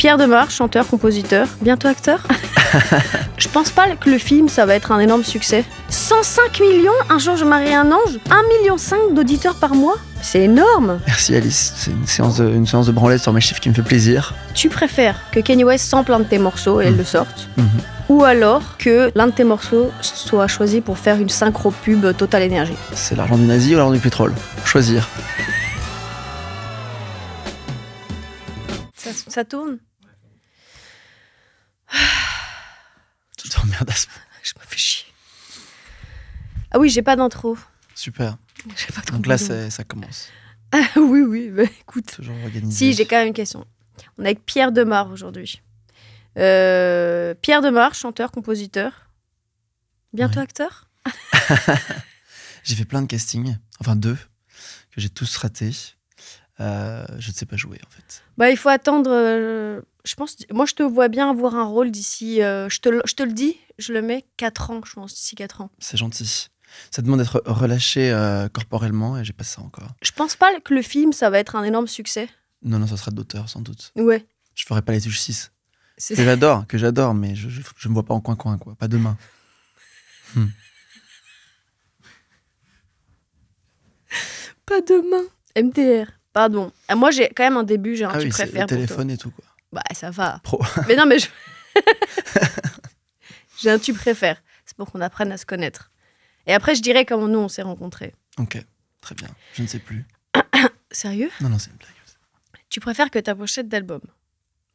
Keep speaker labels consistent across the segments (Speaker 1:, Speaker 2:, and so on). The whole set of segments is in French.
Speaker 1: Pierre Demar, chanteur, compositeur, bientôt acteur. Je pense pas que le film, ça va être un énorme succès. 105 millions, un jour je marie un ange, 1,5 million d'auditeurs par mois. C'est énorme.
Speaker 2: Merci Alice, c'est une séance de branlette sur mes chiffres qui me fait plaisir.
Speaker 1: Tu préfères que Kanye West sample un de tes morceaux et le sorte, ou alors que l'un de tes morceaux soit choisi pour faire une synchro pub Total Energy?
Speaker 2: C'est l'argent du nazi ou l'argent du pétrole? Choisir.
Speaker 1: Ça tourne.
Speaker 2: Tu t'emmerdes à ce point.
Speaker 1: Je me fais chier. Ah oui, j'ai pas d'intro.
Speaker 2: Super.
Speaker 1: J'ai pas de
Speaker 2: Donc là, ça commence.
Speaker 1: Ah oui, bah écoute.
Speaker 2: Toujours organisé.
Speaker 1: Si, j'ai quand même une question. On est avec Pierre Demar aujourd'hui. Pierre Demar, chanteur, compositeur. Bientôt acteur.
Speaker 2: J'ai fait plein de castings, enfin 2, que j'ai tous ratés. Je ne sais pas jouer en fait.
Speaker 1: Bah, il faut attendre. Je pense. Moi, je te vois bien avoir un rôle d'ici. Je te le dis, je le mets 4 ans, je pense, d'ici 4 ans.
Speaker 2: C'est gentil. Ça demande d'être relâché corporellement et j'ai pas ça encore.
Speaker 1: Je pense pas que le film, ça va être un énorme succès.
Speaker 2: Non, ça sera d'auteur sans doute.
Speaker 1: Ouais.
Speaker 2: Je ferai pas les touches 6. Que j'adore, mais je me vois pas en coin-coin, quoi. Pas demain.
Speaker 1: Pas demain. MDR. Pardon. Moi, j'ai quand même un début, j'ai un tu préfères.
Speaker 2: Le téléphone et tout, quoi.
Speaker 1: Bah, ça va.
Speaker 2: Pro.
Speaker 1: Mais non, mais j'ai un tu préfères. C'est pour qu'on apprenne à se connaître. Et après, je dirais comment nous, on s'est rencontrés.
Speaker 2: Ok, très bien. Je ne sais plus.
Speaker 1: Sérieux?
Speaker 2: Non, c'est une blague.
Speaker 1: Tu préfères que ta pochette d'album,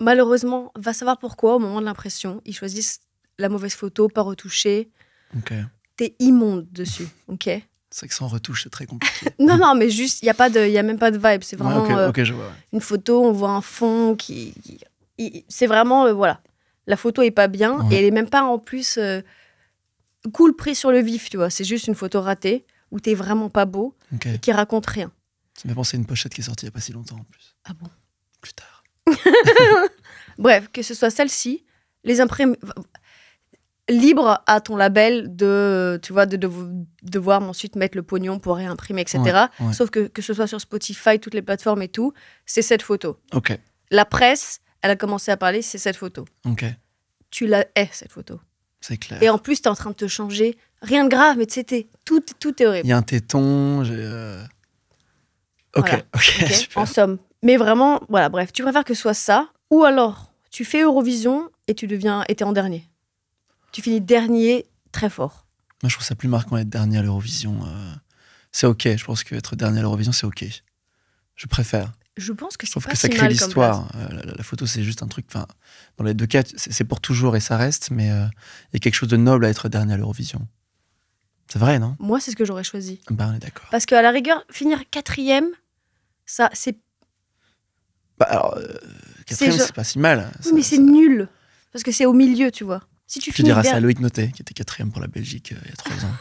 Speaker 1: malheureusement, va savoir pourquoi, au moment de l'impression, ils choisissent la mauvaise photo, pas retouchée.
Speaker 2: Ok.
Speaker 1: T'es immonde dessus, ok?
Speaker 2: C'est vrai que sans retouche, c'est très compliqué.
Speaker 1: Non, mais juste, il n'y a même pas de vibe. C'est vraiment
Speaker 2: ok, je vois. Ouais.
Speaker 1: Une photo, on voit un fond c'est vraiment, voilà. La photo est pas bien et elle est même pas en plus cool pris sur le vif, tu vois. C'est juste une photo ratée où t'es vraiment pas beau et qui raconte rien.
Speaker 2: Ça m'a pensé à une pochette qui est sortie il y a pas si longtemps en plus.
Speaker 1: Ah bon?
Speaker 2: Plus tard.
Speaker 1: Bref, que ce soit celle-ci, les imprimer... Libre à ton label de devoir ensuite mettre le pognon pour réimprimer, etc.
Speaker 2: Ouais.
Speaker 1: Sauf que ce soit sur Spotify, toutes les plateformes et tout, c'est cette photo.
Speaker 2: Ok.
Speaker 1: La presse, elle a commencé à parler, c'est cette photo.
Speaker 2: Ok.
Speaker 1: Tu la hais, cette photo.
Speaker 2: C'est clair.
Speaker 1: Et en plus, t'es en train de te changer. Rien de grave, mais tu sais, tout est horrible.
Speaker 2: Il y a un téton, Ok,
Speaker 1: Voilà.
Speaker 2: ok, super.
Speaker 1: En somme. Mais vraiment, voilà, bref, tu préfères que ce soit ça, ou alors tu fais Eurovision et t'es en dernier. Tu finis dernier très fort.
Speaker 2: Moi, je trouve ça plus marquant d'être dernier à l'Eurovision. C'est ok, je pense qu'être dernier à l'Eurovision, c'est ok. Je préfère.
Speaker 1: Je pense que
Speaker 2: Je
Speaker 1: c'est
Speaker 2: trouve
Speaker 1: pas
Speaker 2: que
Speaker 1: si
Speaker 2: ça
Speaker 1: mal
Speaker 2: crée
Speaker 1: comme
Speaker 2: l'histoire.
Speaker 1: place.
Speaker 2: La photo, c'est juste un truc. Dans les deux cas, c'est pour toujours et ça reste, mais il y a quelque chose de noble à être dernier à l'Eurovision. C'est vrai, non?
Speaker 1: Moi, c'est ce que j'aurais choisi.
Speaker 2: Bah, on est d'accord.
Speaker 1: Parce qu'à la rigueur, finir 4e, ça, c'est...
Speaker 2: Bah, alors, 4e, c'est pas si mal.
Speaker 1: Oui, mais c'est nul. Parce que c'est au milieu, tu vois. Si tu
Speaker 2: Tu
Speaker 1: finis
Speaker 2: diras ça à Loïc Notet, qui était 4e pour la Belgique il y a 3 ans.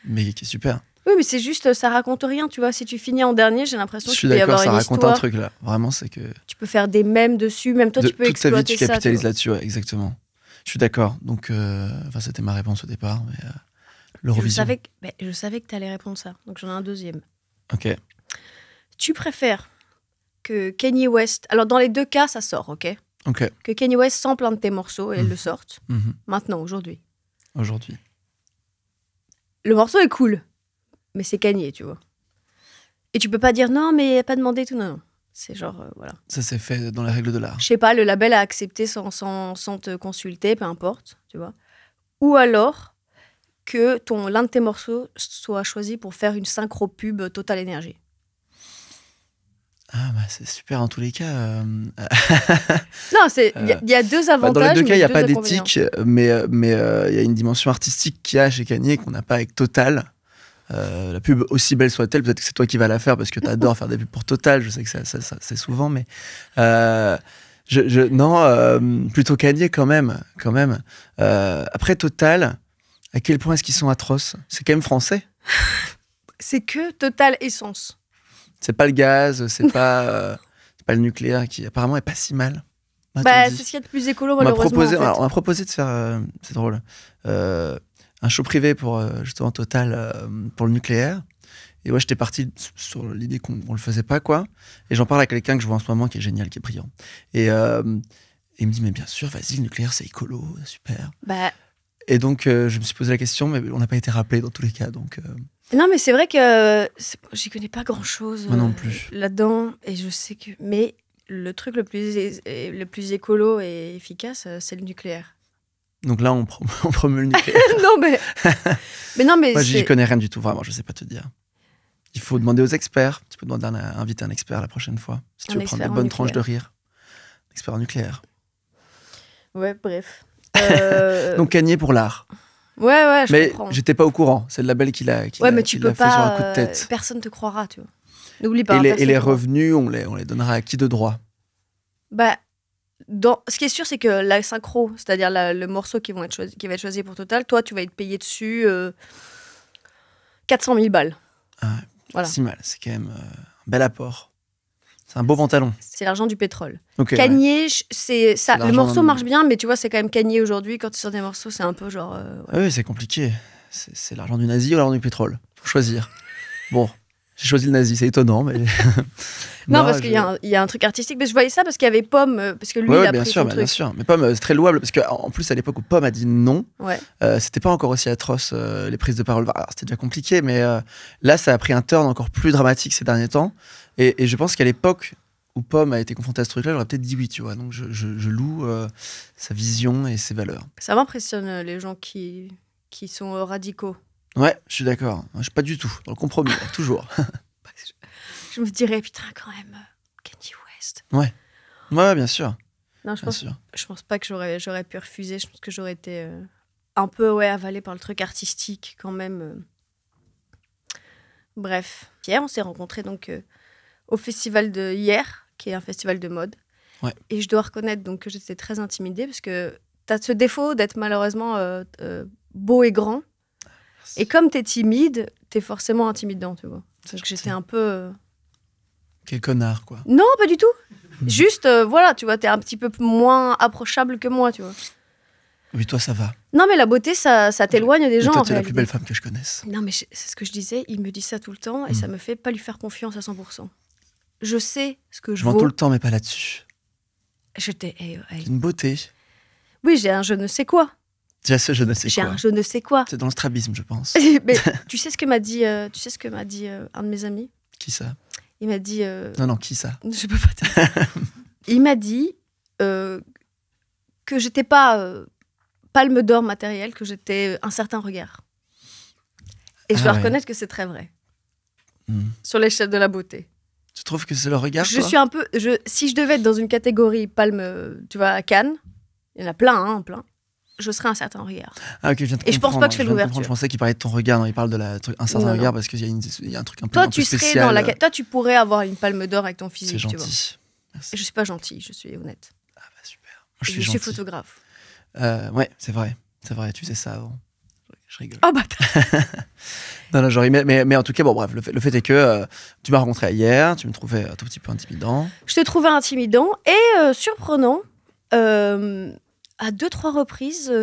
Speaker 2: Mais qui est super.
Speaker 1: Oui, mais c'est juste, ça raconte rien, tu vois. Si tu finis en dernier, j'ai l'impression
Speaker 2: Je
Speaker 1: qu'il
Speaker 2: suis
Speaker 1: peut y
Speaker 2: d'accord,
Speaker 1: avoir
Speaker 2: ça
Speaker 1: une
Speaker 2: raconte
Speaker 1: histoire.
Speaker 2: un truc là. Vraiment, c'est que.
Speaker 1: Tu peux faire des mèmes dessus, même toi, tu peux
Speaker 2: toute ta vie,
Speaker 1: exploiter
Speaker 2: tu
Speaker 1: ça.
Speaker 2: capitalises là-dessus, ouais, exactement. Je suis d'accord. Donc, c'était ma réponse au départ. Mais l'Eurovision.
Speaker 1: Je savais que tu allais répondre ça. Donc, j'en ai un deuxième.
Speaker 2: Ok.
Speaker 1: Tu préfères que Kanye West... Alors, dans les deux cas, ça sort, ok?
Speaker 2: Ok.
Speaker 1: Que Kanye West sample un de tes morceaux et le sorte. Maintenant, aujourd'hui.
Speaker 2: Aujourd'hui.
Speaker 1: Le morceau est cool, mais c'est Kanye, tu vois. Et tu peux pas dire non, mais il a pas demandé tout. Non. C'est genre, voilà.
Speaker 2: Ça s'est fait dans les règles de l'art.
Speaker 1: Je sais pas, le label a accepté sans te consulter, peu importe, tu vois. Ou alors que l'un de tes morceaux soit choisi pour faire une synchro pub Total Energy.
Speaker 2: Ah, bah, c'est super en tous les cas.
Speaker 1: Non, il y a deux avantages.
Speaker 2: Dans les deux cas, il n'y a pas
Speaker 1: inconvénients.
Speaker 2: d'éthique, mais il y a une dimension artistique qu'il y a chez Kanye qu'on n'a pas avec Total. La pub, aussi belle soit-elle, peut-être que c'est toi qui vas la faire parce que tu adores faire des pubs pour Total, je sais que ça c'est souvent, mais plutôt Kanye quand même. Après Total, à quel point est-ce qu'ils sont atroces? C'est quand même français.
Speaker 1: C'est que Total Essence.
Speaker 2: C'est pas le gaz, c'est pas le nucléaire qui apparemment est pas si mal.
Speaker 1: C'est ce qu'il y a de plus écolo, malheureusement.
Speaker 2: On m'a proposé de faire, c'est drôle, un show privé pour justement Total pour le nucléaire. Et ouais, j'étais parti sur l'idée qu'on le faisait pas, quoi. Et j'en parle à quelqu'un que je vois en ce moment qui est génial, qui est brillant. Et il me dit, mais bien sûr, vas-y, le nucléaire, c'est écolo, super.
Speaker 1: Bah,
Speaker 2: Et donc, je me suis posé la question, mais on n'a pas été rappelé dans tous les cas. Donc,
Speaker 1: non, mais c'est vrai que j'y connais pas grand-chose
Speaker 2: moi non plus.
Speaker 1: là-dedans. Et je sais que... Mais le truc le plus écolo et efficace, c'est le nucléaire.
Speaker 2: Donc là, on promeut le nucléaire.
Speaker 1: Non, mais... mais non, mais
Speaker 2: Moi,
Speaker 1: c'est...
Speaker 2: j'y connais rien du tout, vraiment, je sais pas te dire. Il faut demander aux experts. Tu peux demander inviter un expert la prochaine fois. Si tu veux prendre des bonnes tranches de rire. Un expert en nucléaire.
Speaker 1: Ouais, bref.
Speaker 2: Donc, Kanye pour l'art.
Speaker 1: Ouais, je
Speaker 2: mais
Speaker 1: comprends.
Speaker 2: Mais j'étais pas au courant. C'est le label qui l'a
Speaker 1: mais tu peux
Speaker 2: fait
Speaker 1: pas,
Speaker 2: sur un coup de tête.
Speaker 1: Personne te croira, tu vois. N'oublie pas.
Speaker 2: Et les revenus, on les donnera à qui de droit?
Speaker 1: Bah, ce qui est sûr, c'est que la synchro, c'est-à-dire le morceau qui va être choisi pour Total, toi, tu vas être payé dessus 400 000 balles.
Speaker 2: Ah,
Speaker 1: voilà.
Speaker 2: Si mal, c'est quand même un bel apport. C'est un beau pantalon.
Speaker 1: C'est l'argent du pétrole.
Speaker 2: Okay,
Speaker 1: Kanye, c'est ça. Le morceau marche bien, mais tu vois, c'est quand même Kanye aujourd'hui. Quand tu sors des morceaux, c'est un peu genre. Ouais.
Speaker 2: Ah oui, c'est compliqué. C'est l'argent du nazi ou l'argent du pétrole? Faut choisir. Bon, j'ai choisi le nazi, c'est étonnant, mais.
Speaker 1: Non, parce qu'il y a un truc artistique. Mais je voyais ça parce qu'il y avait Pomme, parce que lui, il a pris son truc.
Speaker 2: Bien sûr. Mais Pomme, c'est très louable, parce qu'en plus, à l'époque où Pomme a dit non, c'était pas encore aussi atroce, les prises de parole. Alors, c'était déjà compliqué, mais là, ça a pris un turn encore plus dramatique ces derniers temps. Et je pense qu'à l'époque où Pomme a été confrontée à ce truc-là, j'aurais peut-être dit oui, tu vois. Donc, je loue sa vision et ses valeurs.
Speaker 1: Ça m'impressionne, les gens qui sont radicaux.
Speaker 2: Ouais, je suis d'accord. Je suis pas du tout dans le compromis, toujours.
Speaker 1: Je me dirais, putain, quand même, Kanye West.
Speaker 2: Ouais, bien sûr.
Speaker 1: Non, je pense pas que j'aurais pu refuser. Je pense que j'aurais été un peu avalée par le truc artistique, quand même. Bref. Hier, on s'est rencontrés donc au festival de hier, qui est un festival de mode.
Speaker 2: Ouais.
Speaker 1: Et je dois reconnaître donc, que j'étais très intimidée, parce que tu as ce défaut d'être malheureusement beau et grand. Merci. Et comme tu es timide, tu es forcément intimidant, tu vois. Donc j'étais un peu...
Speaker 2: Quel connard, quoi.
Speaker 1: Non, pas du tout. Juste, voilà, tu vois, t'es un petit peu moins approchable que moi, tu vois.
Speaker 2: Oui, toi, ça va.
Speaker 1: Non, mais la beauté, ça t'éloigne des gens.
Speaker 2: Toi, t'es la plus belle femme que je connaisse.
Speaker 1: Non, mais c'est ce que je disais. Il me dit ça tout le temps et ça me fait pas lui faire confiance à 100%. Je sais ce que je vaux.
Speaker 2: Je mens tout le temps, mais pas là-dessus.
Speaker 1: J'étais...
Speaker 2: Une beauté.
Speaker 1: Oui, j'ai un je ne sais quoi.
Speaker 2: J'ai ce je ne sais
Speaker 1: quoi.
Speaker 2: J'ai un
Speaker 1: je ne sais quoi.
Speaker 2: C'est dans le strabisme, je pense.
Speaker 1: Mais tu sais ce que m'a dit, un de mes amis?
Speaker 2: Qui ça?
Speaker 1: Il m'a dit...
Speaker 2: Non, qui ça?
Speaker 1: Je peux pas te dire. Il m'a dit que j'étais pas palme d'or matériel, que j'étais un certain regard. Et je dois reconnaître que c'est très vrai. Sur l'échelle de la beauté.
Speaker 2: Tu trouves que c'est le regard,
Speaker 1: Je suis un peu... si je devais être dans une catégorie palme, tu vois, à Cannes, il y en a plein, plein. Je serais un certain regard.
Speaker 2: Ah, ok, je viens de
Speaker 1: Et je pense pas que je fais l'ouverture.
Speaker 2: Je pensais qu'il parlait de ton regard, non, il parle de un certain regard parce qu'il y a un truc un peu,
Speaker 1: toi,
Speaker 2: un peu spécial.
Speaker 1: Toi, tu pourrais avoir une palme d'or avec ton physique.
Speaker 2: C'est gentil.
Speaker 1: Tu vois.
Speaker 2: Merci.
Speaker 1: Je suis pas gentille, je suis honnête.
Speaker 2: Ah bah super.
Speaker 1: Moi, je suis photographe.
Speaker 2: Ouais, c'est vrai, tu faisais ça avant. Je rigole.
Speaker 1: Oh bâtard.
Speaker 2: Non, genre, mais en tout cas, bon, bref, le fait est que tu m'as rencontré hier, tu me trouvais un tout petit peu intimidant.
Speaker 1: Je te trouvais intimidant et surprenant. À 2-3 reprises,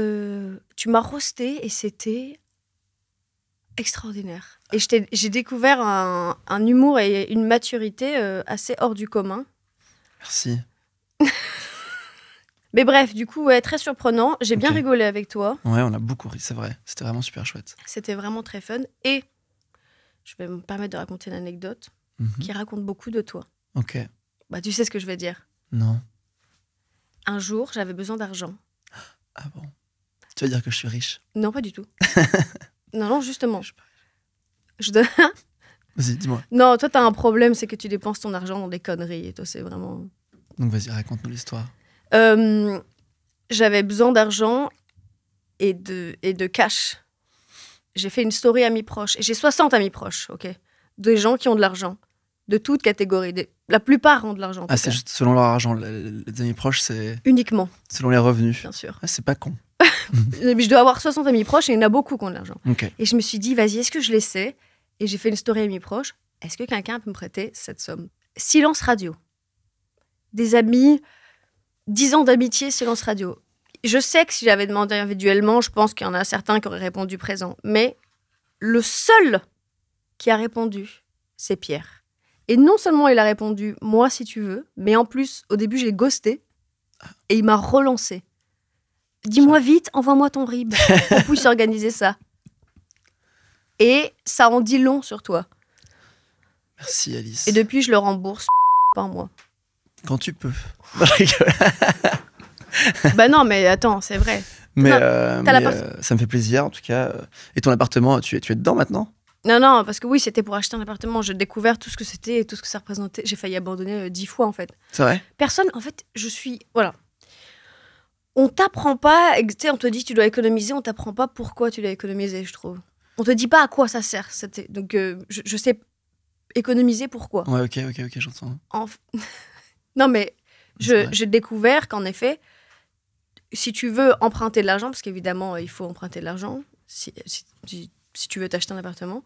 Speaker 1: tu m'as roasté et c'était extraordinaire. Et j'ai découvert un humour et une maturité assez hors du commun.
Speaker 2: Merci.
Speaker 1: Mais bref, du coup, très surprenant. J'ai bien rigolé avec toi.
Speaker 2: Ouais, on a beaucoup ri, c'est vrai. C'était vraiment super chouette.
Speaker 1: C'était vraiment très fun. Et je vais me permettre de raconter une anecdote qui raconte beaucoup de toi.
Speaker 2: Ok.
Speaker 1: Bah, tu sais ce que je vais dire.
Speaker 2: Non.
Speaker 1: Un jour, j'avais besoin d'argent.
Speaker 2: Ah bon? Tu veux dire que je suis riche?
Speaker 1: Non, pas du tout. non, justement.
Speaker 2: Vas-y, dis-moi.
Speaker 1: Non, toi, t'as un problème, c'est que tu dépenses ton argent dans des conneries. Et toi, c'est vraiment...
Speaker 2: Donc, vas-y, raconte-nous l'histoire.
Speaker 1: J'avais besoin d'argent et de cash. J'ai fait une story amis proches. Et j'ai 60 amis proches, ok? Des gens qui ont de l'argent. De toute catégorie. La plupart ont de l'argent.
Speaker 2: Ah, c'est juste selon leur argent. Les amis proches, c'est...
Speaker 1: Uniquement.
Speaker 2: Selon les revenus.
Speaker 1: Bien sûr.
Speaker 2: Ah, c'est pas con.
Speaker 1: Je dois avoir 60 amis proches et il y en a beaucoup qui ont de l'argent.
Speaker 2: Okay.
Speaker 1: Et je me suis dit, vas-y, est-ce que je l'essaie? Et j'ai fait une story amis proches. Est-ce que quelqu'un peut me prêter cette somme? Silence radio. Des amis, 10 ans d'amitié, silence radio. Je sais que si j'avais demandé individuellement, je pense qu'il y en a certains qui auraient répondu présent. Mais le seul qui a répondu, c'est Pierre. Et non seulement il a répondu « moi si tu veux », mais en plus, au début, j'ai ghosté et il m'a relancé. « Dis-moi vite, envoie-moi ton RIB pour qu'on puisse organiser ça. » Et ça en dit long sur toi.
Speaker 2: Merci Alice.
Speaker 1: Et depuis, je le rembourse par mois.
Speaker 2: Quand tu peux.
Speaker 1: Bah non, mais attends, c'est vrai.
Speaker 2: Mais,
Speaker 1: Non,
Speaker 2: ça me fait plaisir en tout cas. Et ton appartement, tu es dedans maintenant?
Speaker 1: Non, parce que oui, c'était pour acheter un appartement. J'ai découvert tout ce que c'était et tout ce que ça représentait. J'ai failli abandonner 10 fois, en fait.
Speaker 2: C'est vrai?
Speaker 1: Personne, en fait, voilà. On t'apprend pas, tu sais, on te dit tu dois économiser, on t'apprend pas pourquoi tu dois économiser, je trouve. On te dit pas à quoi ça sert. Donc, je sais économiser pourquoi.
Speaker 2: Ouais, ok, j'entends.
Speaker 1: Non, mais j'ai découvert qu'en effet, si tu veux emprunter de l'argent, parce qu'évidemment, il faut emprunter de l'argent, si tu veux t'acheter un appartement,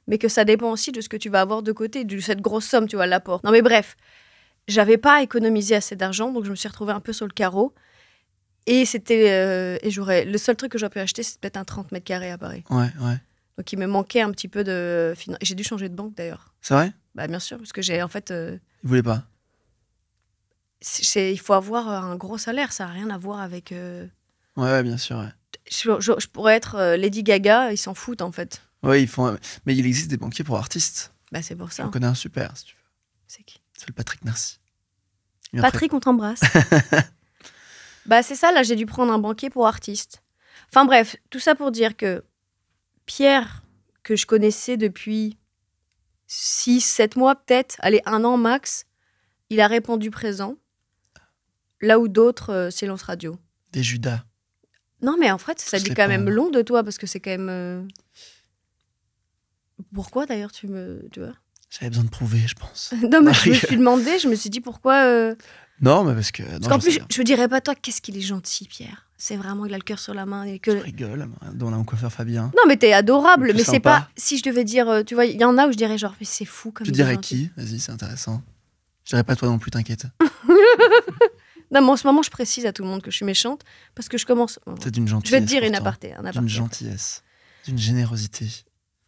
Speaker 1: mais que ça dépend aussi de ce que tu vas avoir de côté, de cette grosse somme, tu vois, l'apport. Non, mais bref, j'avais pas économisé assez d'argent, donc je me suis retrouvée un peu sur le carreau. Et le seul truc que j'aurais pu acheter, c'est peut-être un 30 mètres carrés à Paris.
Speaker 2: Ouais.
Speaker 1: Donc il me manquait un petit peu de... J'ai dû changer de banque, d'ailleurs.
Speaker 2: C'est vrai?
Speaker 1: Bah, bien sûr, parce que j'ai, en fait...
Speaker 2: Ils voulaient pas?
Speaker 1: Il faut avoir un gros salaire, ça n'a rien à voir avec...
Speaker 2: Ouais, bien sûr, ouais.
Speaker 1: Je pourrais être Lady Gaga, ils s'en foutent, en fait.
Speaker 2: Ouais, ils font... Mais il existe des banquiers pour artistes.
Speaker 1: Bah, c'est pour ça.
Speaker 2: J'en connais un super, si tu veux.
Speaker 1: C'est qui?
Speaker 2: C'est le Patrick Merci.
Speaker 1: Patrick, on t'embrasse. Bah, c'est ça, là, j'ai dû prendre un banquier pour artiste. Enfin bref, tout ça pour dire que Pierre, que je connaissais depuis 6-7 mois peut-être, allez, 1 an max, il a répondu présent, là où d'autres, silence radio.
Speaker 2: Des Judas.
Speaker 1: Non, mais en fait, ça dit quand même long de toi, parce que c'est quand même... Pourquoi, d'ailleurs, tu vois?
Speaker 2: J'avais besoin de prouver, je pense.
Speaker 1: Non, mais je me suis demandé, je me suis dit pourquoi...
Speaker 2: Non, mais parce que...
Speaker 1: Parce qu'en plus, je dirais pas toi, qu'est-ce qu'il est gentil, Pierre. C'est vraiment, il a le cœur sur la main. Et que...
Speaker 2: Je rigole, dans mon coiffeur Fabien.
Speaker 1: Non, mais t'es adorable, mais
Speaker 2: sympa.
Speaker 1: C'est pas... Si je devais dire, tu vois, il y en a où je dirais genre, mais c'est fou comme...
Speaker 2: Tu dirais qui? Vas-y, c'est intéressant. Je dirais pas toi non plus, t'inquiète.
Speaker 1: Non, mais en ce moment, je précise à tout le monde que je suis méchante, parce que je commence...
Speaker 2: C'est d'une gentillesse.
Speaker 1: Je vais te dire une aparté.
Speaker 2: D'une gentillesse, d'une générosité.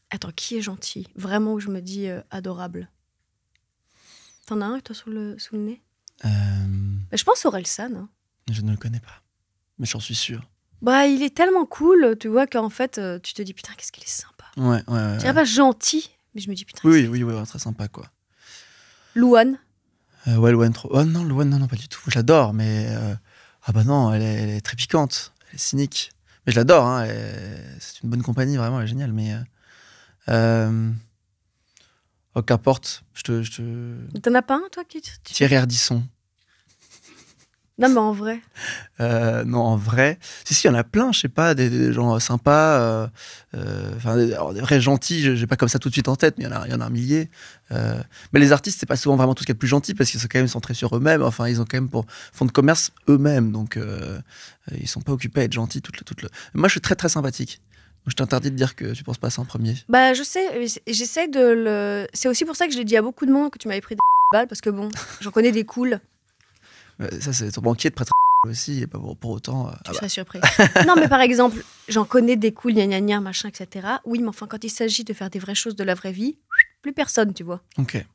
Speaker 1: Attends, qui est gentil? Vraiment, où je me dis adorable. T'en as un, toi, sous le nez? Bah, je pense Orelsan. Hein.
Speaker 2: Je ne le connais pas, mais j'en suis sûr.
Speaker 1: Bah, il est tellement cool, tu vois, qu'en fait, tu te dis, putain, qu'est-ce qu'il est sympa.
Speaker 2: Ouais.
Speaker 1: Je dirais pas gentil, mais je me dis, putain...
Speaker 2: Oui, très sympa, quoi.
Speaker 1: Louane.
Speaker 2: Ouais, Louane, trop... Oh non, Louane, non, pas du tout. Je l'adore, mais... Ah bah non, elle est très piquante, elle est cynique. Mais je l'adore, hein, c'est une bonne compagnie, vraiment, elle est géniale, mais... Oh, qu'importe,
Speaker 1: T'en as pas un, toi, qui...
Speaker 2: Thierry Ardisson.
Speaker 1: Non, mais en vrai.
Speaker 2: Non, en vrai. Si, il y en a plein, je sais pas, des gens sympas, des vrais gentils, j'ai pas comme ça tout de suite en tête, mais il y en a un millier. Mais les artistes, c'est pas souvent vraiment tout ce qu'il y a de plus gentil, parce qu'ils sont quand même centrés sur eux-mêmes, enfin, ils ont quand même pour fond de commerce eux-mêmes, donc ils sont pas occupés à être gentils Moi, je suis très très sympathique. Donc, je t'interdis de dire que tu penses pas ça en premier.
Speaker 1: Bah, je sais, j'essaie de le... C'est aussi pour ça que je l'ai dit à beaucoup de monde que tu m'avais pris des balles, parce que bon, j'en connais des cools.
Speaker 2: Ça, c'est ton banquier de prêtre aussi, et pas pour autant.
Speaker 1: Tu serais surpris. Non, mais par exemple, j'en connais des cools, gna machin, etc. Oui, mais enfin, quand il s'agit de faire des vraies choses de la vraie vie, plus personne, tu vois.
Speaker 2: Ok.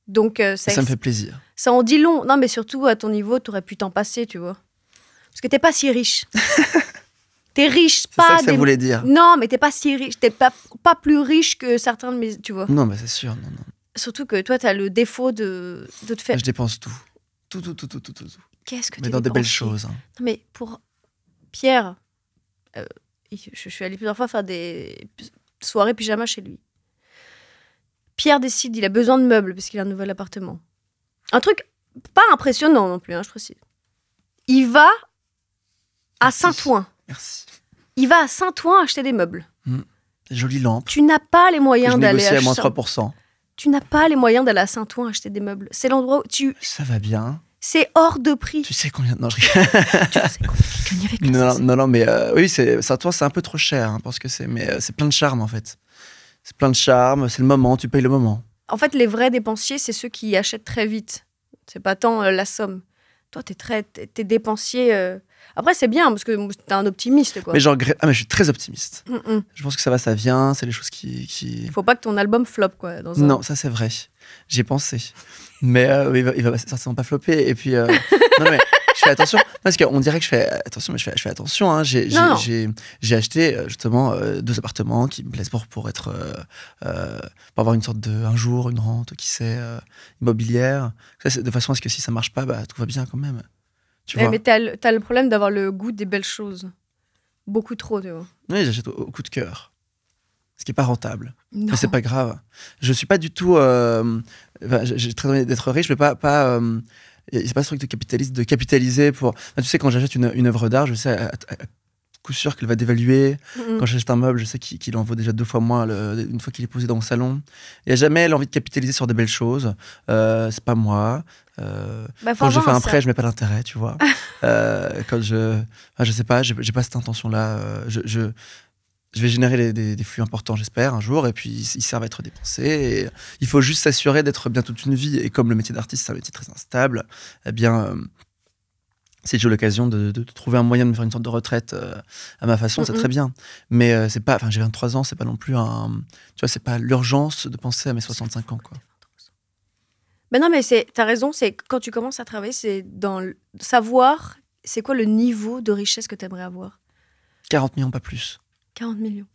Speaker 1: Donc,
Speaker 2: ça me fait plaisir.
Speaker 1: Ça en dit long. Non, mais surtout, à ton niveau, t'aurais pu t'en passer, tu vois. Parce que t'es pas si riche. T'es riche,
Speaker 2: pas... C'est ça que ça voulait dire.
Speaker 1: Non, mais t'es pas si riche. T'es pas plus riche que certains de mes... Tu vois.
Speaker 2: Non, mais c'est sûr, non.
Speaker 1: Surtout que toi, t'as le défaut de te faire...
Speaker 2: Je dépense tout. Tout.
Speaker 1: Qu'est-ce que
Speaker 2: mais dans des belles choses. Hein.
Speaker 1: Non, mais pour Pierre, je suis allée plusieurs fois faire des soirées pyjama chez lui. Pierre décide, il a besoin de meubles parce qu'il a un nouvel appartement. Un truc pas impressionnant non plus, hein, je précise. Il va à Saint-Ouen.
Speaker 2: Merci.
Speaker 1: Il va à Saint-Ouen acheter des meubles.
Speaker 2: Des jolies lampes.
Speaker 1: Tu n'as pas les moyens d'aller
Speaker 2: acheter... à moins 3%.
Speaker 1: Tu n'as pas les moyens d'aller à Saint-Ouen acheter des meubles. C'est l'endroit où tu...
Speaker 2: Ça va bien.
Speaker 1: C'est hors de prix.
Speaker 2: Tu sais combien... Non, je rigole.
Speaker 1: Tu sais combien avec
Speaker 2: non, mais oui, Saint-Ouen, c'est un peu trop cher, hein, parce que c'est plein de charme, en fait. C'est plein de charme, c'est le moment, tu payes le moment.
Speaker 1: En fait, les vrais dépensiers, c'est ceux qui achètent très vite. C'est pas tant la somme. Toi, t'es dépensier... Après, c'est bien, parce que t'es un optimiste, quoi.
Speaker 2: Mais mais je suis très optimiste. Je pense que ça vient, c'est les choses qui...
Speaker 1: Faut pas que ton album flop, quoi.
Speaker 2: Non, ça c'est vrai. J'y ai pensé. Mais il va certainement pas flopper. Et puis, non, mais je fais attention. Parce qu'on dirait que je fais attention, mais je fais attention. Hein. J'ai acheté justement 2 appartements qui me plaisent pour être... pour avoir une sorte de... Un jour, une rente, qui sait, immobilière. De façon à ce que si ça marche pas, bah, tout va bien quand même. Tu vois.
Speaker 1: Mais t'as le problème d'avoir le goût des belles choses. Beaucoup trop, tu vois.
Speaker 2: Oui, j'achète au coup de cœur. Ce qui n'est pas rentable.
Speaker 1: Non.
Speaker 2: Mais c'est pas grave. Je suis pas du tout... j'ai très envie d'être riche, mais pas c'est pas ce truc de capitaliser pour... Enfin, tu sais, quand j'achète une œuvre d'art, je sais à coup sûr qu'elle va dévaluer. Quand j'achète un meuble, je sais qu'il en vaut déjà 2 fois moins une fois qu'il est posé dans mon salon. Il n'y a jamais l'envie de capitaliser sur des belles choses. C'est pas moi. Quand je fais un prêt, je mets pas d'intérêt, tu vois. Quand je sais pas, j'ai pas cette intention-là. Je vais générer des flux importants, j'espère, un jour, et puis ils servent à être dépensés. Et il faut juste s'assurer d'être bien toute une vie. Et comme le métier d'artiste, c'est un métier très instable, eh bien, si j'ai l'occasion de trouver un moyen de me faire une sorte de retraite à ma façon, c'est très bien. Mais c'est pas, enfin, j'ai 23 ans, c'est pas non plus tu vois, c'est pas l'urgence de penser à mes 65 ans, quoi.
Speaker 1: Ben non, mais t'as raison, c'est quand tu commences à travailler, c'est dans savoir c'est quoi le niveau de richesse que tu aimerais avoir.
Speaker 2: 40 millions, pas plus.
Speaker 1: 40 millions.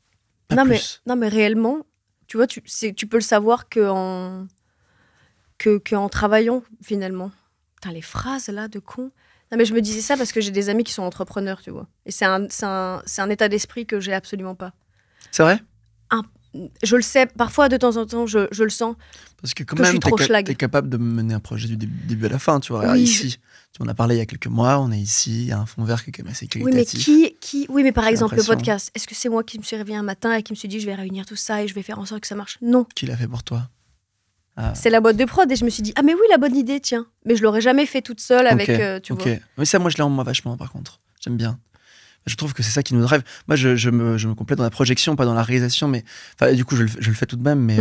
Speaker 2: Pas plus.
Speaker 1: Non, mais réellement, tu vois, tu peux le savoir qu'en travaillant, finalement. Putain, les phrases, là, de con. Non, mais je me disais ça parce que j'ai des amis qui sont entrepreneurs, tu vois. Et c'est un état d'esprit que j'ai absolument pas.
Speaker 2: C'est vrai ?
Speaker 1: Je le sais, parfois, de temps en temps, je le sens.
Speaker 2: Parce que quand même, t'es capable de mener un projet du début à la fin, tu vois. Alors, ici, on a parlé il y a quelques mois, on est ici, il y a un fond vert qui est quand même assez qualitatif.
Speaker 1: Oui, mais par exemple, le podcast, est-ce que c'est moi qui me suis réveillée un matin et qui me suis dit, je vais réunir tout ça et je vais faire en sorte que ça marche ? Non.
Speaker 2: Qui l'a fait pour toi ?
Speaker 1: C'est la boîte de prod et je me suis dit, ah mais oui, la bonne idée, tiens. Mais je l'aurais jamais fait toute seule avec, tu vois.
Speaker 2: Oui, ça, moi, je l'ai en moi vachement, par contre. J'aime bien. Je trouve que c'est ça qui nous drive. Moi, je me complète dans la projection, pas dans la réalisation, mais du coup, je le fais tout de même. Mais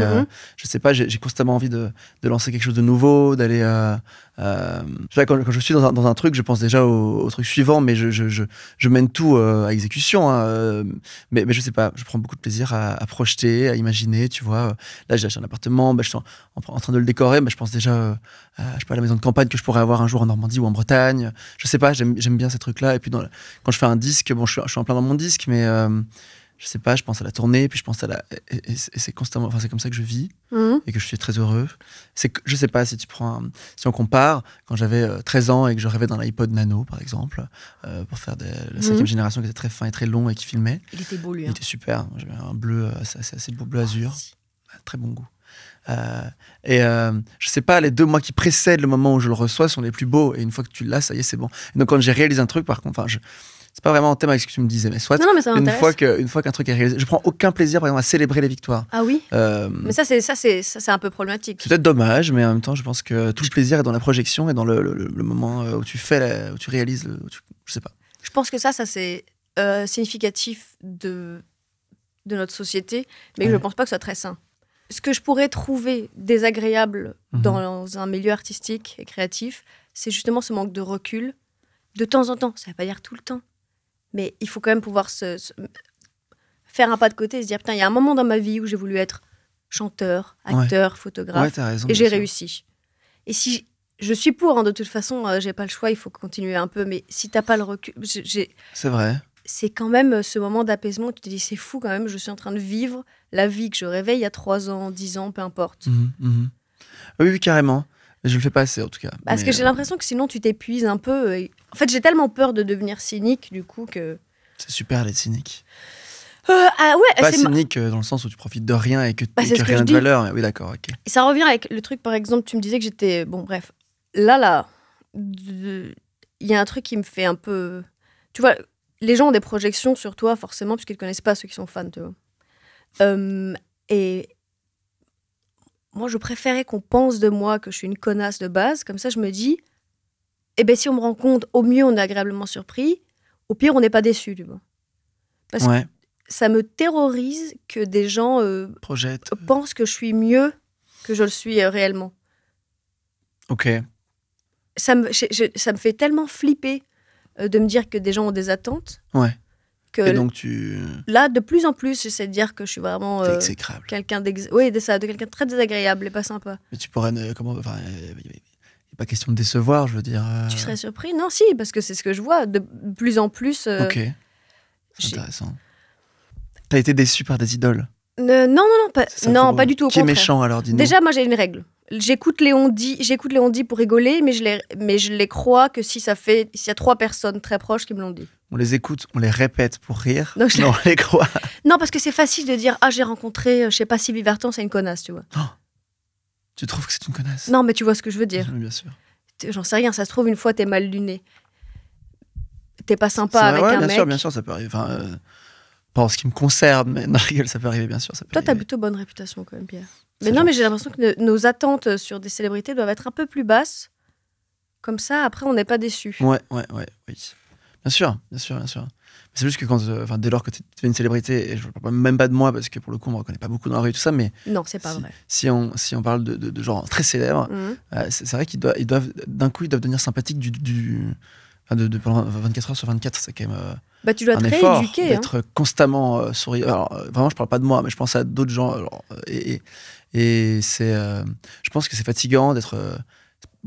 Speaker 2: je sais pas, j'ai constamment envie de lancer quelque chose de nouveau, d'aller. Quand je suis dans un truc, je pense déjà au truc suivant, mais je mène tout à exécution. Hein, mais je sais pas, je prends beaucoup de plaisir à projeter, à imaginer. Tu vois, là, j'ai acheté un appartement, je suis en train de le décorer, je pense déjà je sais pas, à la maison de campagne que je pourrais avoir un jour en Normandie ou en Bretagne. Je sais pas, j'aime bien ces trucs-là. Et puis quand je fais un disque, bon, je suis en plein dans mon disque, mais je sais pas, je pense à la tournée, puis je pense et c'est constamment, enfin c'est comme ça que je vis et que je suis très heureux. Je sais pas si si on compare, quand j'avais 13 ans et que je rêvais d'un iPod Nano par exemple, pour faire la 5e génération qui était très fin et très long et qui filmait.
Speaker 1: Il était beau lui.
Speaker 2: Il était super. J'avais un bleu, assez beau bleu azur, très bon goût. Je sais pas, les 2 mois qui précèdent le moment où je le reçois sont les plus beaux, et une fois que tu l'as, ça y est, c'est bon. Et donc quand j'ai réalisé un truc, par contre, c'est pas vraiment en thème avec ce que tu me disais, mais soit
Speaker 1: non, mais ça m'intéresse.
Speaker 2: Une fois qu'un truc est réalisé, je prends aucun plaisir par exemple à célébrer les victoires.
Speaker 1: Ah oui. Mais ça c'est un peu problématique.
Speaker 2: C'est peut-être dommage, mais en même temps je pense que tout le plaisir est dans la projection et dans le moment où tu fais où tu réalises je sais pas.
Speaker 1: Je pense que ça c'est significatif de notre société, mais je pense pas que ce soit très sain. Ce que je pourrais trouver désagréable dans un milieu artistique et créatif, c'est justement ce manque de recul. De temps en temps, ça ne veut pas dire tout le temps, mais il faut quand même pouvoir faire un pas de côté et se dire, putain, il y a un moment dans ma vie où j'ai voulu être chanteur, acteur, photographe,
Speaker 2: t'as raison,
Speaker 1: et j'ai réussi. Et si je suis pour, de toute façon, j'ai pas le choix, il faut continuer un peu, mais si t'as pas le recul...
Speaker 2: C'est vrai.
Speaker 1: C'est quand même ce moment d'apaisement où tu te dis, c'est fou quand même, je suis en train de vivre la vie que je rêvais il y a 3 ans, 10 ans, peu importe.
Speaker 2: Oui, carrément. Je le fais pas assez, en tout cas.
Speaker 1: Parce que j'ai l'impression que sinon, tu t'épuises un peu. En fait, j'ai tellement peur de devenir cynique, du coup, que...
Speaker 2: C'est super d'être cynique.
Speaker 1: Ouais,
Speaker 2: pas cynique dans le sens où tu profites de rien et que rien n'a de valeur. Mais oui, d'accord, ok.
Speaker 1: Et ça revient avec le truc, par exemple, tu me disais que j'étais... Bon, bref. Là, il y a un truc qui me fait un peu... Tu vois... Les gens ont des projections sur toi, forcément, puisqu'ils ne connaissent pas ceux qui sont fans, tu vois. Et moi, je préférais qu'on pense de moi que je suis une connasse de base. Comme ça, je me dis, si on me rend compte, au mieux, on est agréablement surpris. Au pire, on n'est pas déçu, tu vois. Parce que ça me terrorise que des gens pensent que je suis mieux que je le suis réellement.
Speaker 2: Ok.
Speaker 1: Ça me fait tellement flipper de me dire que des gens ont des attentes.
Speaker 2: Ouais.
Speaker 1: Que
Speaker 2: et donc tu...
Speaker 1: Là, de plus en plus, j'essaie de dire que je suis vraiment quelqu'un de quelqu'un de très désagréable et pas sympa.
Speaker 2: Mais tu pourrais... comment... Enfin, il n'est pas question de décevoir, je veux dire...
Speaker 1: Tu serais surpris? Non, si, parce que c'est ce que je vois. De plus en plus...
Speaker 2: Ok, c'est intéressant. T'as été déçu par des idoles?
Speaker 1: Non, pas du tout, au
Speaker 2: Qui est
Speaker 1: contraire.
Speaker 2: méchant, alors, dis-nous.
Speaker 1: Déjà, moi, j'ai une règle. J'écoute Léon dit pour rigoler, mais je les crois que s'il y a 3 personnes très proches qui me l'ont dit.
Speaker 2: On les écoute, on les répète pour rire,
Speaker 1: non,
Speaker 2: on les croit.
Speaker 1: Non, parce que c'est facile de dire « Ah, j'ai rencontré, je sais pas, Sylvie Vartan, c'est une connasse, tu vois.
Speaker 2: Oh, tu trouves que c'est une connasse?
Speaker 1: Non, mais tu vois ce que je veux dire.
Speaker 2: Bien sûr.
Speaker 1: J'en sais rien, ça se trouve, une fois, t'es mal luné. T'es pas sympa avec un mec.
Speaker 2: Bien sûr, ça peut arriver. Enfin, pas en ce qui me concerne, mais non, ça peut arriver, bien sûr.
Speaker 1: Toi, t'as plutôt bonne réputation quand même, Pierre. Mais non, mais j'ai l'impression que nos attentes sur des célébrités doivent être un peu plus basses. Comme ça, après, on n'est pas déçus.
Speaker 2: Oui. Bien sûr. C'est juste que dès lors que tu es une célébrité, et je ne parle même pas de moi, parce que pour le coup, on ne me reconnaît pas beaucoup dans la rue et tout ça, mais...
Speaker 1: Non, c'est pas vrai.
Speaker 2: Si on parle de gens très célèbres, c'est vrai qu'ils doivent d'un coup, ils doivent devenir sympathiques pendant 24 heures sur 24, c'est quand même...
Speaker 1: tu dois être
Speaker 2: effort
Speaker 1: rééduqué.
Speaker 2: D'être constamment souriant. Alors, vraiment, je parle pas de moi, mais je pense à d'autres gens. Et c'est... je pense que c'est fatigant d'être...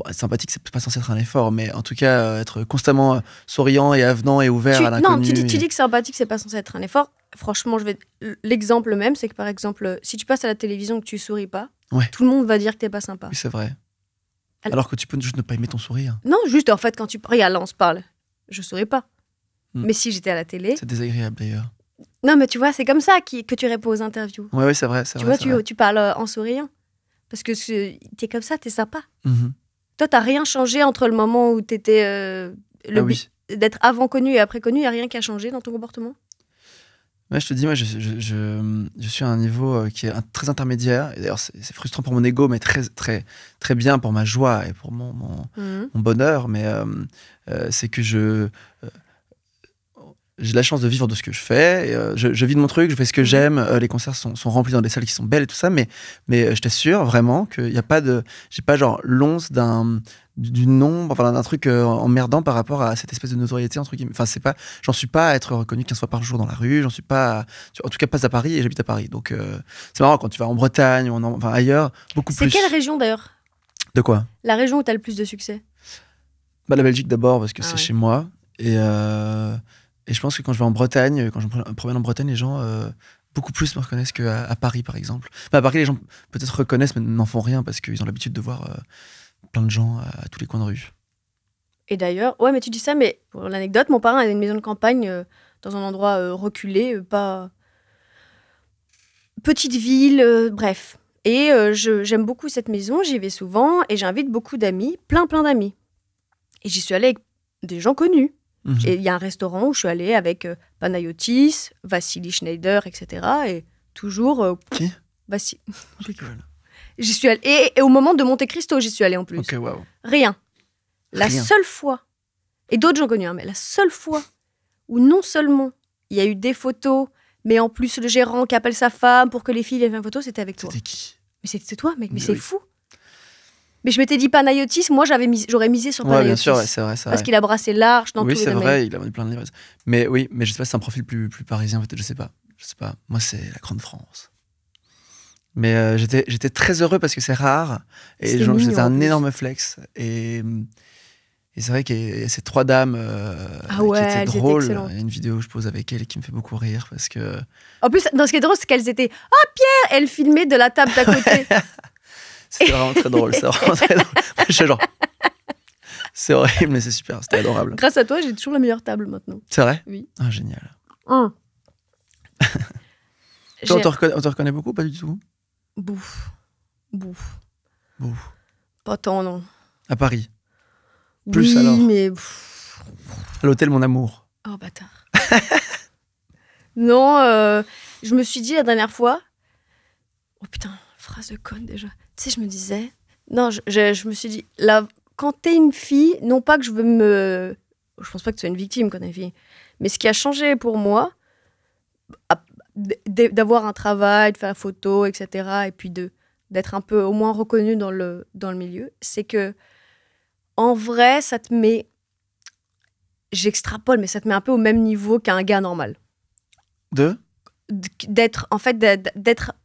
Speaker 2: être sympathique, c'est pas censé être un effort, mais en tout cas, être constamment souriant et avenant et ouvert à l'inconnu.
Speaker 1: Non, tu dis que sympathique, c'est pas censé être un effort. Franchement, l'exemple même, c'est que par exemple, si tu passes à la télévision et que tu souris pas, tout le monde va dire que t'es pas sympa.
Speaker 2: Oui, c'est vrai. Alors que tu peux juste ne pas aimer ton sourire.
Speaker 1: Non, juste en fait, quand tu... Regarde, là, on se parle. Je souris pas. Mais si j'étais à la télé...
Speaker 2: C'est désagréable d'ailleurs.
Speaker 1: Non, mais tu vois, c'est comme ça que tu réponds aux interviews.
Speaker 2: Oui, c'est vrai.
Speaker 1: Tu parles en souriant. Parce que t'es comme ça, t'es sympa.
Speaker 2: Mm-hmm.
Speaker 1: Toi, t'as rien changé entre le moment où t'étais... d'être avant connu et après connu, il n'y a rien qui a changé dans ton comportement?
Speaker 2: Ouais, je te dis, moi, je suis à un niveau qui est très intermédiaire. Et d'ailleurs, c'est frustrant pour mon ego, mais très, très, très bien pour ma joie et pour mon bonheur. Mais c'est que j'ai la chance de vivre de ce que je fais. Et, je vis de mon truc, je fais ce que j'aime. Les concerts sont remplis dans des salles qui sont belles et tout ça. Mais je t'assure vraiment qu'il n'y a pas de... J'ai pas genre l'once du nombre, enfin d'un truc emmerdant par rapport à cette espèce de notoriété entre guillemets. Enfin, j'en suis pas à être reconnu 15 fois par jour dans la rue, j'en suis pas en tout cas pas à Paris, et j'habite à Paris. Donc c'est marrant quand tu vas en Bretagne ou ailleurs, beaucoup plus.
Speaker 1: C'est quelle région d'ailleurs?
Speaker 2: De quoi?
Speaker 1: La région où tu as le plus de succès?
Speaker 2: La Belgique d'abord, parce que c'est chez moi, et je pense que quand je vais en Bretagne, quand je me promène en Bretagne, les gens beaucoup plus me reconnaissent qu'à Paris par exemple. À Paris, les gens peut-être reconnaissent mais n'en font rien parce qu'ils ont l'habitude de voir plein de gens à tous les coins de rue.
Speaker 1: Et d'ailleurs, mais tu dis ça, mais pour l'anecdote, mon parrain avait une maison de campagne dans un endroit reculé, pas... Petite ville, bref. Et j'aime beaucoup cette maison, j'y vais souvent, et j'invite beaucoup d'amis, plein d'amis. Et j'y suis allée avec des gens connus. Et il y a un restaurant où je suis allée avec Panayotis, Vassili Schneider, etc. Et toujours...
Speaker 2: Qui?
Speaker 1: Vassili. J'y suis allée. Et au moment de Monte Cristo, j'y suis allée en plus.
Speaker 2: Ok, waouh.
Speaker 1: Rien. La seule fois, et d'autres gens connus, mais la seule fois où non seulement il y a eu des photos, mais en plus le gérant qui appelle sa femme pour que les filles aient une photo, c'était avec toi.
Speaker 2: C'était qui?
Speaker 1: Mais c'était toi, mec, mais c'est fou. Mais je m'étais dit Panayotis, moi j'aurais misé sur Panayotis.
Speaker 2: Bien sûr, c'est vrai.
Speaker 1: Parce qu'il a brassé large dans tous les domaines.
Speaker 2: Oui, c'est vrai, il a vendu plein de livres. Mais oui, mais je sais pas si c'est un profil plus parisien, peut-être, je sais pas. Moi, c'est la Grande France. Mais j'étais très heureux parce que c'est rare. Et c'était un énorme flex. Et c'est vrai qu'il y a ces 3 dames qui étaient drôles. Il y a une vidéo que je pose avec elle qui me fait beaucoup rire parce que...
Speaker 1: En plus, ce qui est drôle, c'est qu'elles étaient... Oh, Pierre! Elle filmait de la table d'à côté.
Speaker 2: C'était vraiment très drôle. C'est vraiment très drôle. Je suis genre... C'est horrible, mais c'est super. C'était adorable.
Speaker 1: Grâce à toi, j'ai toujours la meilleure table maintenant.
Speaker 2: C'est vrai?
Speaker 1: Oui.
Speaker 2: Ah, génial. Toi, on te reconnaît beaucoup, pas du tout?
Speaker 1: Bouf. Pas tant, non.
Speaker 2: À Paris? Plus
Speaker 1: oui,
Speaker 2: alors?
Speaker 1: Mais...
Speaker 2: À l'hôtel Mon Amour?
Speaker 1: Oh, bâtard. Non, je me suis dit la dernière fois... Oh putain, phrase de conne déjà. Tu sais, je me disais... Non, je me suis dit... Là, quand t'es une fille, non pas que je veux me... Je pense pas que tu sois une victime quand t'es une fille. Mais ce qui a changé pour moi, d'avoir un travail, de faire la photo, etc., et puis d'être un peu au moins reconnue dans le milieu, c'est que en vrai, ça te met... j'extrapole, mais ça te met un peu au même niveau qu'un gars normal. D'être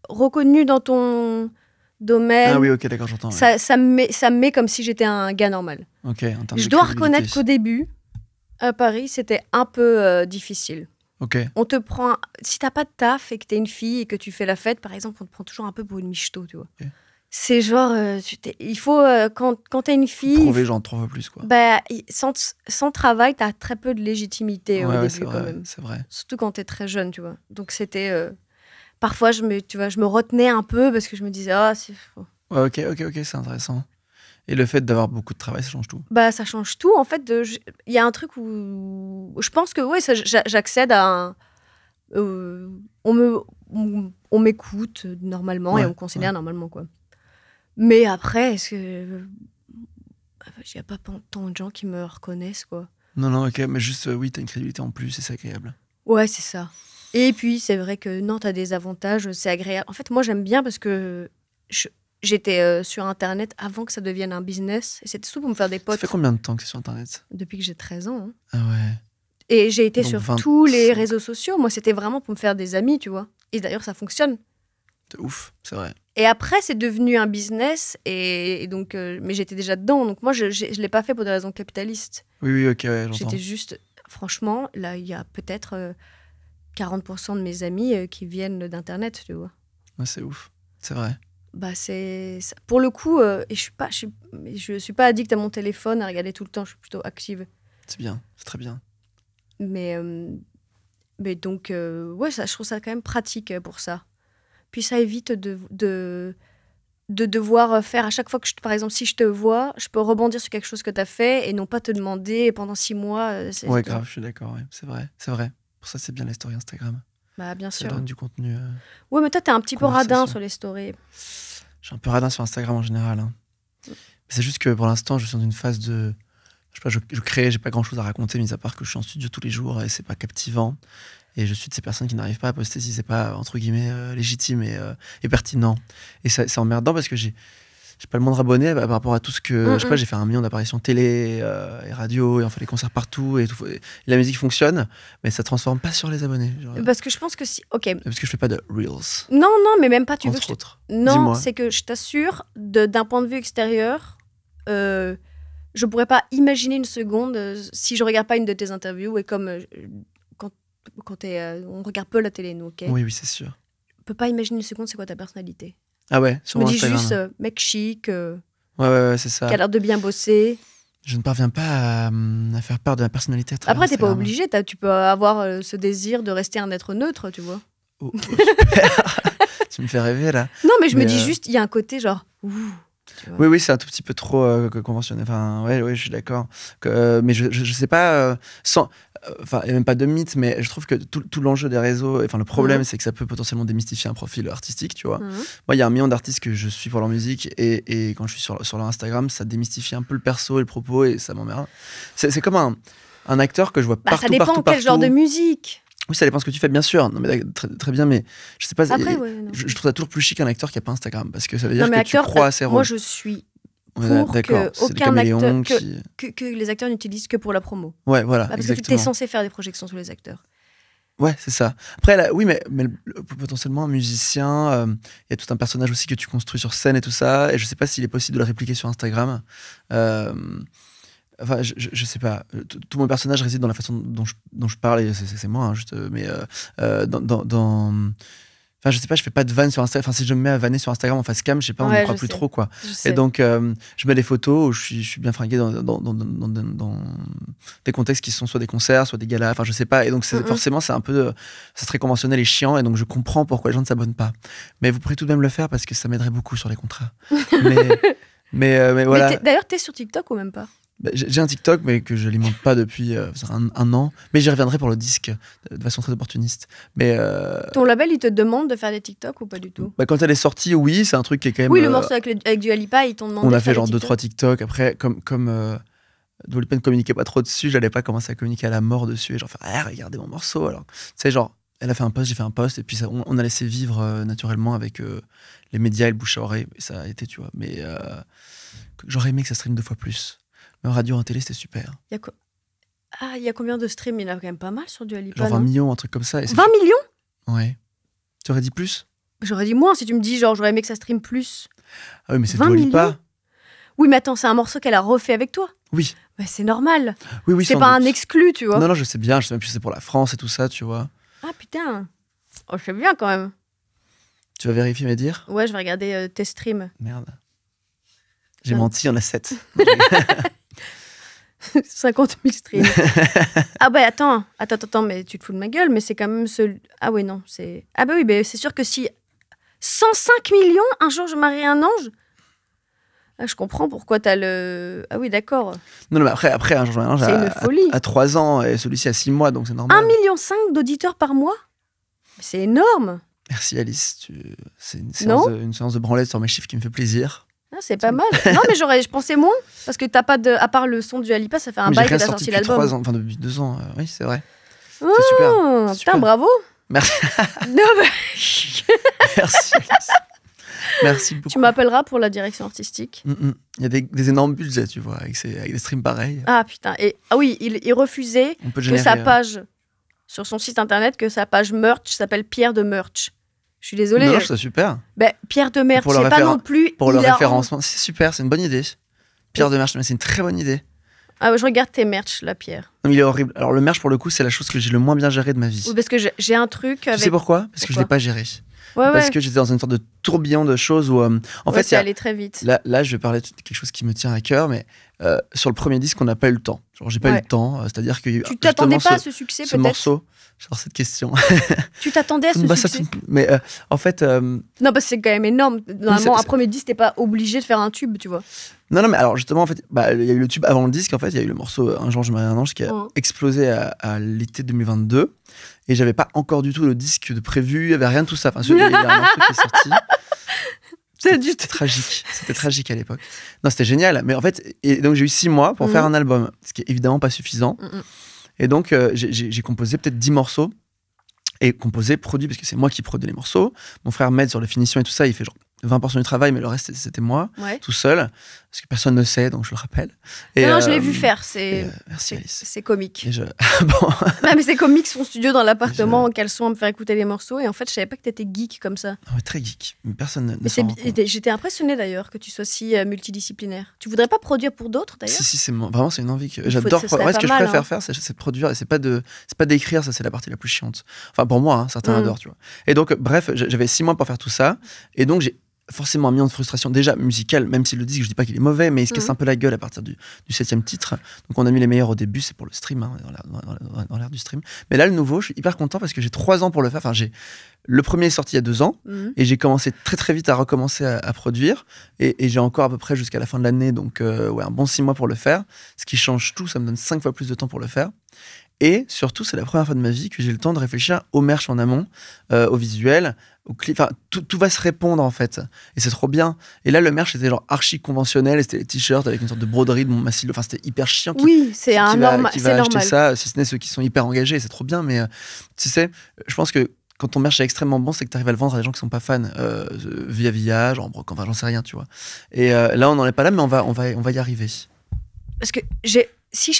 Speaker 1: reconnu dans ton domaine.
Speaker 2: Ah oui, ok, d'accord, j'entends.
Speaker 1: Ça me met comme si j'étais un gars normal.
Speaker 2: Ok, en termes
Speaker 1: je dois reconnaître qu'au début, à Paris, c'était un peu difficile.
Speaker 2: Ok.
Speaker 1: On te prend... Si t'as pas de taf et que t'es une fille et que tu fais la fête, par exemple, on te prend toujours un peu pour une michto, tu vois. Okay. C'est genre... il faut... quand t'es une fille...
Speaker 2: Prouver genre 3 fois plus, quoi.
Speaker 1: Bah, sans travail, t'as très peu de légitimité au début, quand même.
Speaker 2: C'est vrai.
Speaker 1: Surtout quand t'es très jeune, tu vois. Donc c'était... Parfois, je me retenais un peu parce que je me disais... Ah, c'est...
Speaker 2: Ouais, ok, c'est intéressant. Et le fait d'avoir beaucoup de travail, ça change tout.
Speaker 1: Bah, ça change tout. En fait, il y a un truc où je pense que j'accède à on m'écoute normalement et on me considère normalement, quoi. Mais après, est-ce que il n'y a pas tant de gens qui me reconnaissent, quoi.
Speaker 2: Non, ok, mais juste, oui, t'as une crédibilité en plus et c'est agréable.
Speaker 1: Ouais, c'est ça. Et puis, c'est vrai que non, t'as des avantages, c'est agréable. En fait, moi, j'aime bien parce que j'étais sur Internet avant que ça devienne un business. Et c'était surtout pour me faire des potes.
Speaker 2: Ça fait combien de temps que c'est sur Internet ?
Speaker 1: Depuis que j'ai 13 ans. Hein.
Speaker 2: Ah ouais.
Speaker 1: Et j'ai été sur tous les réseaux sociaux. Moi, c'était vraiment pour me faire des amis, tu vois. Et d'ailleurs, ça fonctionne.
Speaker 2: De ouf, c'est vrai.
Speaker 1: Et après, c'est devenu un business. Et donc, mais j'étais déjà dedans. Donc moi, je ne l'ai pas fait pour des raisons capitalistes.
Speaker 2: Oui, ok, ouais, j'entends.
Speaker 1: J'étais juste... Franchement, là, il y a peut-être 40% de mes amis qui viennent d'Internet, tu vois.
Speaker 2: Ouais, c'est ouf. C'est vrai.
Speaker 1: Bah pour le coup, et je suis pas addict à mon téléphone à regarder tout le temps, je suis plutôt active.
Speaker 2: C'est bien, c'est très bien.
Speaker 1: Mais donc ouais, je trouve ça quand même pratique pour ça. Puis ça évite de devoir faire à chaque fois que par exemple si je te vois, je peux rebondir sur quelque chose que tu as fait et non pas te demander pendant 6 mois.
Speaker 2: Ouais, grave, je suis d'accord, ouais. C'est vrai. Pour ça, c'est bien les stories Instagram.
Speaker 1: Bah, bien sûr.
Speaker 2: Ça donne du contenu.
Speaker 1: Ouais, mais toi, t'es un petit peu radin sur les stories.
Speaker 2: Je suis un peu radin sur Instagram en général. Hein. C'est juste que pour l'instant, je suis dans une phase de... Je sais pas, je crée, j'ai pas grand chose à raconter, mis à part que je suis en studio tous les jours et c'est pas captivant. Et je suis de ces personnes qui n'arrivent pas à poster si c'est pas, entre guillemets, légitime et pertinent. Et c'est emmerdant parce que j'ai pas le moindre abonné par rapport à tout ce que... Je sais pas, j'ai fait 1 million d'apparitions télé et radio, et on fait des concerts partout, et tout. Et la musique fonctionne, mais ça transforme pas sur les abonnés. Genre,
Speaker 1: parce que je pense que si... Ok.
Speaker 2: Parce que je fais pas de Reels.
Speaker 1: Non, mais même pas, tu veux que
Speaker 2: autres.
Speaker 1: Non, c'est que je t'assure, d'un point de vue extérieur, je pourrais pas imaginer une seconde si je regarde pas une de tes interviews, et comme quand on regarde peu la télé, nous, ok ?
Speaker 2: Oui, c'est sûr.
Speaker 1: Je peux pas imaginer une seconde c'est quoi ta personnalité.
Speaker 2: Ah ouais, sur Instagram.
Speaker 1: Je me dis juste mec chic,
Speaker 2: ouais, c'est ça.
Speaker 1: Qui a l'air de bien bosser.
Speaker 2: Je ne parviens pas à faire part de ma personnalité.
Speaker 1: Après, t'es pas obligé, tu peux avoir ce désir de rester un être neutre, tu vois.
Speaker 2: Oh, super. Tu me fais rêver là.
Speaker 1: Non, mais je me dis juste, il y a un côté genre.
Speaker 2: Oui, c'est un tout petit peu trop conventionnel. Enfin, ouais, je suis d'accord. Mais je sais pas, il n'y a même pas de mythe, mais je trouve que tout l'enjeu des réseaux, enfin le problème, c'est que ça peut potentiellement démystifier un profil artistique, tu vois. Moi, il y a 1 million d'artistes que je suis pour leur musique, et quand je suis sur leur Instagram, ça démystifie un peu le perso et le propos, et ça m'emmerde. C'est comme un acteur que je vois partout.
Speaker 1: Ça dépend quel genre de musique.
Speaker 2: Oui, ça dépend ce que tu fais, bien sûr. Non, mais très, très bien, mais je sais pas.
Speaker 1: Après,
Speaker 2: je trouve ça toujours plus chic qu'un acteur qui a pas Instagram, parce que ça veut dire que tu crois à ses rôles.
Speaker 1: Moi, je suis pour que les acteurs n'utilisent que pour la promo.
Speaker 2: Ouais, voilà.
Speaker 1: Parce que tu es censé faire des projections sur les acteurs.
Speaker 2: Ouais, c'est ça. Après, là, oui, mais potentiellement, un musicien, il y a tout un personnage aussi que tu construis sur scène et tout ça, et je sais pas s'il est possible de le répliquer sur Instagram. Enfin, je sais pas. Tout mon personnage réside dans la façon dont je parle, et c'est moi, hein, juste. Mais enfin, je sais pas, je fais pas de vannes sur Instagram. Enfin, si je me mets à vanner sur Instagram en face cam, je sais pas, on ne croit plus trop, quoi. Et donc, je mets des photos où je suis bien fringué dans des contextes qui sont soit des concerts, soit des galas. Enfin, je sais pas. Et donc, forcément, c'est un peu, c'est très conventionnel et chiant. Et donc, je comprends pourquoi les gens ne s'abonnent pas. Mais vous pourrez tout de même le faire parce que ça m'aiderait beaucoup sur les contrats. mais voilà.
Speaker 1: D'ailleurs, t'es sur TikTok ou même pas?
Speaker 2: J'ai un TikTok, mais que je n'alimente pas depuis un an. Mais j'y reviendrai pour le disque, de façon très opportuniste. Mais
Speaker 1: ton label, il te demande de faire des TikTok ou pas du tout?
Speaker 2: Quand elle est sortie, oui, c'est un truc qui est quand même...
Speaker 1: Oui, le morceau avec Dua Lipa, ils t'ont demandé
Speaker 2: on
Speaker 1: de
Speaker 2: a fait
Speaker 1: faire
Speaker 2: genre 2-3 TikTok. Après, comme Dua Lipa ne communiquait pas trop dessus, j'allais pas commencer à communiquer à la mort dessus et genre faire regardez mon morceau. Alors, tu sais, genre, elle a fait un post, j'ai fait un post, et puis on a laissé vivre naturellement avec les médias et le bouche à oreille. Et ça a été, tu vois. Mais j'aurais aimé que ça stream 2 fois plus. Mais en radio, en télé, c'était super.
Speaker 1: Ah, il y a combien de streams? Il y en a quand même pas mal sur Dua Lipa.
Speaker 2: Genre 20 millions, un truc comme ça.
Speaker 1: 20 millions?
Speaker 2: Ouais. Tu aurais dit plus?
Speaker 1: J'aurais dit moins si tu me dis, genre, j'aurais aimé que ça stream plus.
Speaker 2: Ah oui, mais c'est Dua Lipa.
Speaker 1: Oui, mais attends, c'est un morceau qu'elle a refait avec toi.
Speaker 2: Oui.
Speaker 1: Bah, c'est normal.
Speaker 2: Oui,
Speaker 1: c'est pas un exclu, tu vois.
Speaker 2: Non, je sais bien. Je sais même plus si c'est pour la France et tout ça, tu vois.
Speaker 1: Ah putain. Oh, je sais bien quand même.
Speaker 2: Tu vas vérifier mes dires?
Speaker 1: Ouais, je vais regarder tes streams.
Speaker 2: Merde. J'ai menti, il y en a 7.
Speaker 1: 50 000 streams. Ah bah attends, mais tu te fous de ma gueule, mais c'est quand même Ah ouais, non, c'est... Ah bah oui, mais c'est sûr que si 105 millions, un jour je marie un ange. Ah, je comprends pourquoi t'as le... Ah oui, d'accord.
Speaker 2: Non, mais après un jour je marie un ange,
Speaker 1: c'est une folie.
Speaker 2: À 3 ans et celui-ci à 6 mois, donc c'est normal.
Speaker 1: 1,5 million d'auditeurs par mois? C'est énorme.
Speaker 2: Merci Alice, c'est une séance de branlette sur mes chiffres qui me fait plaisir.
Speaker 1: Ah, c'est pas mal. Non, mais je pensais moins, parce que t'as pas de... À part le son du Alipa, ça fait un bail que t'as sorti l'album.
Speaker 2: 3 ans, enfin depuis 2 ans, oui, c'est vrai.
Speaker 1: C'est super. Putain, super. Bravo.
Speaker 2: Merci.
Speaker 1: Non, bah...
Speaker 2: Merci Alice. Merci beaucoup.
Speaker 1: Tu m'appelleras pour la direction artistique.
Speaker 2: Il y a des énormes budgets, tu vois, avec des streams pareils.
Speaker 1: Ah putain. Ah oui, il refusait que sa page, sur son site internet, que sa page merch s'appelle Pierre de Merch. Je suis désolée.
Speaker 2: Non, je trouve ça super.
Speaker 1: Ben, Pierre de Merch, c'est pas non plus...
Speaker 2: Pour le référencement, c'est super, c'est une bonne idée. Pierre de Merch, c'est une très bonne idée.
Speaker 1: Ah ouais, je regarde tes merch, là, Pierre.
Speaker 2: Non, mais il est horrible. Alors le merch, pour le coup, c'est la chose que j'ai le moins bien gérée de ma vie.
Speaker 1: Oui, parce que j'ai un truc avec...
Speaker 2: Tu sais pourquoi? Parce que je l'ai pas géré.
Speaker 1: Ouais,
Speaker 2: parce que j'étais dans une sorte de tourbillon de choses où... en fait,
Speaker 1: c'est allé très vite.
Speaker 2: Là, je vais parler de quelque chose qui me tient à cœur, mais sur le premier disque, on n'a pas eu le temps. Genre, j'ai pas eu le temps. C'est-à-dire que...
Speaker 1: Tu t'attendais pas à ce succès, peut-être?
Speaker 2: Ce morceau... J'adore cette question.
Speaker 1: Tu t'attendais à ce succès?
Speaker 2: Mais en fait...
Speaker 1: Non, parce que c'est quand même énorme. Normalement, un premier disque, t'es pas obligé de faire un tube, tu vois.
Speaker 2: Non, mais alors justement, en fait, il y a eu le tube avant le disque. En fait, il y a eu le morceau Un jour, je marie un ange qui a explosé à l'été 2022. Et j'avais pas encore du tout le disque de prévu. Il y avait rien de tout ça. Enfin, il y a un morceau qui est sorti. C'était tragique. C'était tragique à l'époque. Non, c'était génial. Mais en fait, et donc j'ai eu 6 mois pour faire un album, ce qui est évidemment pas suffisant. Et donc, j'ai composé peut-être 10 morceaux. Et composé, produit, parce que c'est moi qui produis les morceaux. Mon frère m'aide sur les finitions et tout ça. Il fait genre 20% du travail, mais le reste, c'était moi, tout seul. Parce que personne ne sait, donc je le rappelle. Et
Speaker 1: non, je l'ai vu faire.
Speaker 2: Merci Alice.
Speaker 1: C'est comique.
Speaker 2: Bon.
Speaker 1: Non, mais c'est comique, son studio dans l'appartement, en caleçon, à me faire écouter les morceaux. Et en fait, je savais pas que t'étais geek comme ça.
Speaker 2: Ah ouais, très geek. Mais personne ne s'en rend compte.
Speaker 1: J'étais impressionnée d'ailleurs que tu sois si multidisciplinaire. Tu voudrais pas produire pour d'autres d'ailleurs?
Speaker 2: Si, vraiment, c'est une envie que j'adore. Ce que je préfère faire, c'est de produire. Et c'est pas d'écrire, ça, c'est la partie la plus chiante. Enfin, pour moi, certains adorent, tu vois. Et donc, bref, j'avais 6 mois pour faire tout ça. Et donc, j'ai forcément un million de frustration déjà musicale, même si le disque, je dis pas qu'il est mauvais, mais il se casse un peu la gueule à partir du 7e titre. Donc on a mis les meilleurs au début, c'est pour le stream, dans l'ère du stream. Mais là, le nouveau, je suis hyper content parce que j'ai 3 ans pour le faire. Enfin, le premier est sorti il y a 2 ans et j'ai commencé très très vite à recommencer à produire et j'ai encore à peu près jusqu'à la fin de l'année, donc un bon 6 mois pour le faire, ce qui change tout, ça me donne 5 fois plus de temps pour le faire. Et surtout, c'est la première fois de ma vie que j'ai le temps de réfléchir au merch en amont, au visuel, au clip. Enfin, tout va se répondre en fait. Et c'est trop bien. Et là, le merch était genre archi conventionnel. C'était les t-shirts avec une sorte de broderie de mon massilo. Enfin, c'était hyper chiant.
Speaker 1: Oui, c'est normal.
Speaker 2: Qui va acheter ça, si ce n'est ceux qui sont hyper engagés. C'est trop bien. Mais tu sais, je pense que quand ton merch est extrêmement bon, c'est que tu arrives à le vendre à des gens qui sont pas fans via, genre, enfin, j'en sais rien, tu vois. Et là, on n'en est pas là, mais on va y arriver.
Speaker 1: Parce que si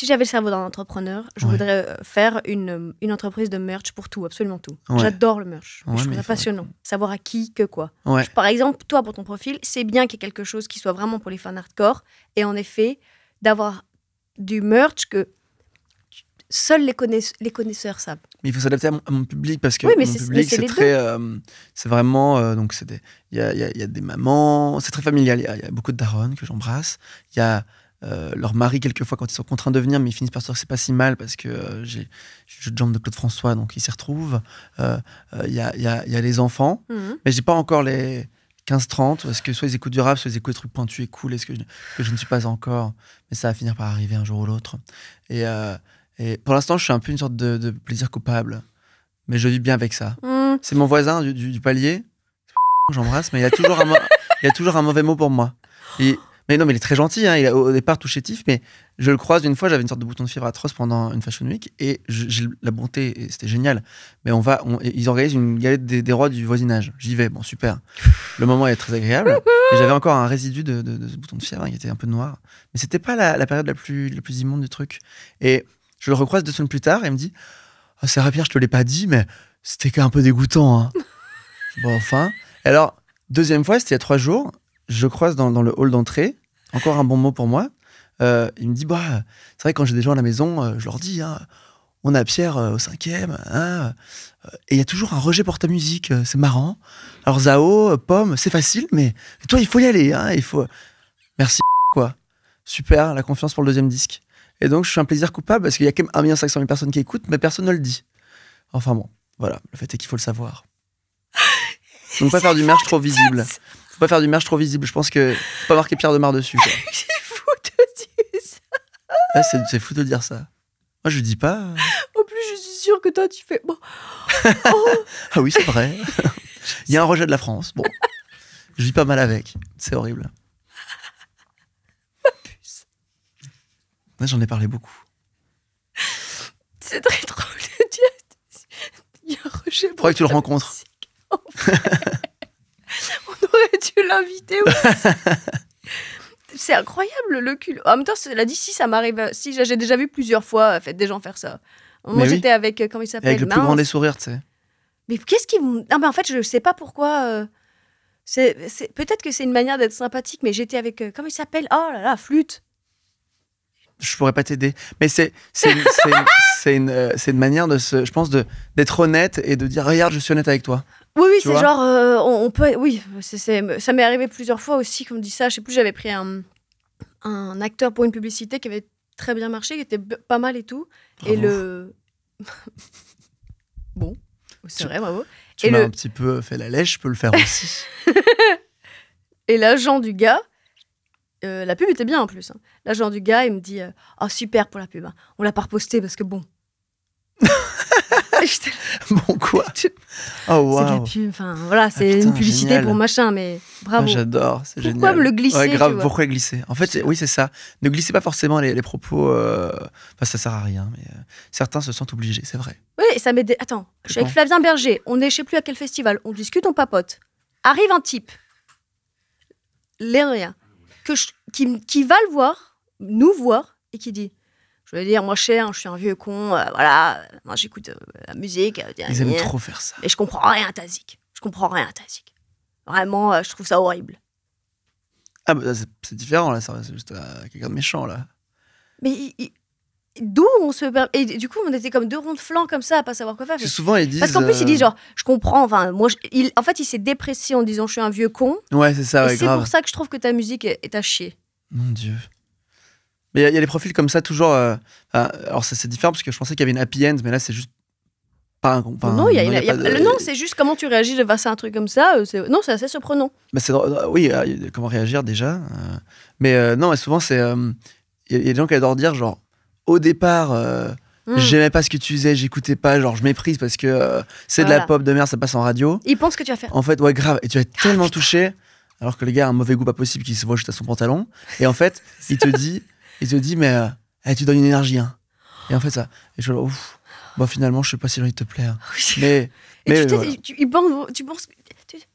Speaker 1: j'avais le cerveau d'un entrepreneur, je voudrais faire une entreprise de merch pour tout, absolument tout. J'adore le merch. Je trouve ça passionnant. Savoir à qui, que quoi. Par exemple, toi, pour ton profil, c'est bien qu'il y ait quelque chose qui soit vraiment pour les fans hardcore. Et en effet, d'avoir du merch que seuls les connaisseurs savent.
Speaker 2: Mais il faut s'adapter à mon public parce que mon public, c'est très... c'est vraiment... donc, il y a des mamans, c'est très familial. Il y a beaucoup de daronnes que j'embrasse. Il y a... leur mari, quelquefois, quand ils sont contraints de venir, mais ils finissent par se dire que c'est pas si mal parce que j'ai le jambe de Claude François, donc ils s'y retrouvent. Il y a les enfants, mais j'ai pas encore les 15-30, parce que soit ils écoutent du rap, soit ils écoutent des trucs pointus et cool, que je ne suis pas encore. Mais ça va finir par arriver un jour ou l'autre. Et pour l'instant, je suis un peu une sorte de plaisir coupable, mais je vis bien avec ça. C'est mon voisin du palier, j'embrasse, mais il y a toujours un mauvais mot pour moi. Et Mais non, mais il est très gentil, hein. Il a au départ tout chétif, mais je le croise une fois, j'avais une sorte de bouton de fièvre atroce pendant une Fashion Week, et j'ai la bonté, et c'était génial, mais ils organisent une galette des rois du voisinage. J'y vais, bon, super. Le moment est très agréable, et j'avais encore un résidu de ce bouton de fièvre, hein, qui était un peu noir. Mais c'était pas la période la plus immonde du truc. Et je le recroise 2 semaines plus tard, et il me dit « Oh, Sarah Pierre, je te l'ai pas dit, mais c'était un peu dégoûtant. Hein. » Bon, enfin. Et alors, deuxième fois, c'était il y a 3 jours, je croise dans le hall d'entrée, encore un bon mot pour moi. Il me dit, c'est vrai, quand j'ai des gens à la maison, je leur dis, hein, on a Pierre au 5e, hein, et il y a toujours un rejet pour ta musique, c'est marrant. Alors Zao, Pomme, c'est facile, mais toi, il faut y aller. Hein, il faut... Merci, quoi. Super, la confiance pour le 2e disque. Et donc, je suis un plaisir coupable parce qu'il y a quand même 1 500 000 personnes qui écoutent, mais personne ne le dit. Enfin bon, voilà, le fait est qu'il faut le savoir. Donc, pas faire du merch trop visible. Faut pas faire du merch trop visible. Je pense que faut pas marquer Pierre Demar dessus.
Speaker 1: C'est fou de dire ça.
Speaker 2: Ouais, c'est fou de dire ça. Moi, je dis pas.
Speaker 1: En plus, je suis sûre que toi, tu fais. Bon.
Speaker 2: Oh. Ah oui, c'est vrai. Il y a un rejet de la France. Bon, je vis pas mal avec. C'est horrible.
Speaker 1: Ma puce.
Speaker 2: Ouais, j'en ai parlé beaucoup.
Speaker 1: C'est très drôle de dire. Il y a un rejet.
Speaker 2: Faudrait que tu le rencontres.
Speaker 1: On aurait dû l'inviter aussi. C'est incroyable le cul. En même temps, cela dit, si ça m'arrive, si j'ai déjà vu plusieurs fois des gens faire ça. Moi, j'étais avec, comment il s'appelle,
Speaker 2: avec le plus grand des sourires, tu sais.
Speaker 1: Mais qu'est-ce qu'ils vont... Non, mais en fait, je sais pas pourquoi. Peut-être que c'est une manière d'être sympathique, mais j'étais avec, comment il s'appelle, oh là là, Flûte.
Speaker 2: Je pourrais pas t'aider, mais c'est une manière de je pense d'être honnête et de dire regarde, je suis honnête avec toi.
Speaker 1: Oui, c'est genre on peut, oui, ça m'est arrivé plusieurs fois aussi qu'on me dit ça. Je sais plus, j'avais pris un acteur pour une publicité qui avait très bien marché, qui était pas mal et tout. Bravo. Et le bon, c'est vrai, bravo.
Speaker 2: Tu m'as un petit peu fait la lèche, je peux le faire aussi.
Speaker 1: Et l'agent du gars. La pub était bien en plus. Hein. L'agent du gars, il me dit oh, super pour la pub. Hein. On l'a pas repostée parce que bon.
Speaker 2: Bon quoi. Oh wow.
Speaker 1: C'est de la pub. Enfin voilà, c'est une publicité génial. Pour machin, mais bravo.
Speaker 2: J'adore, c'est génial.
Speaker 1: Pourquoi me le glisser?
Speaker 2: Ouais, grave. Pourquoi glisser? En fait, oui, c'est ça. Ne glissez pas forcément les propos. Ça sert à rien. Mais certains se sentent obligés, c'est vrai.
Speaker 1: Oui, et ça m'aide. Attends, je suis avec Flavien Berger. On est, je sais plus à quel festival. On discute, on papote. Arrive un type. Rien. Qui va le voir, nous voir, et qui dit, je veux dire, moi cher, je suis un vieux con, voilà, moi j'écoute la musique.
Speaker 2: Ils aiment trop faire ça.
Speaker 1: Et je comprends rien à ta zik. Vraiment, je trouve ça horrible.
Speaker 2: Ah bah c'est différent là, c'est juste quelqu'un de méchant là.
Speaker 1: Mais d'où on se... Et du coup, on était comme 2 ronds de flanc comme ça, à pas savoir quoi faire.
Speaker 2: Souvent ils disent...
Speaker 1: Parce qu'en plus, il dit genre, je comprends, enfin, moi, en fait, il s'est déprécié en disant, je suis un vieux con.
Speaker 2: Ouais, c'est ça, ouais,
Speaker 1: et c'est pour ça que je trouve que ta musique est à chier.
Speaker 2: Mon Dieu. Mais il y a des profils comme ça, toujours... alors, c'est différent, parce que je pensais qu'il y avait une happy end, mais là, c'est juste pas un...
Speaker 1: Non, non, c'est juste comment tu réagis de face à un truc comme ça. Non, c'est assez surprenant.
Speaker 2: Bah, oui, comment réagir, déjà. Mais non, et souvent, c'est... Il y a des gens qui adorent dire, genre, au départ... J'aimais pas ce que tu faisais, j'écoutais pas, genre je méprise parce que c'est de la pop de merde, ça passe en radio.
Speaker 1: Ils pensent que tu vas faire.
Speaker 2: En fait, ouais, grave. Et tu vas être tellement touché, alors que le gars a un mauvais goût pas possible qui se voit juste à son pantalon. Et en fait, il te dit, mais tu donnes une énergie. Hein. Et en fait, ça. Et je vois, ouf, bon, finalement, je sais pas si j'ai envie de te plaire. Mais
Speaker 1: tu penses que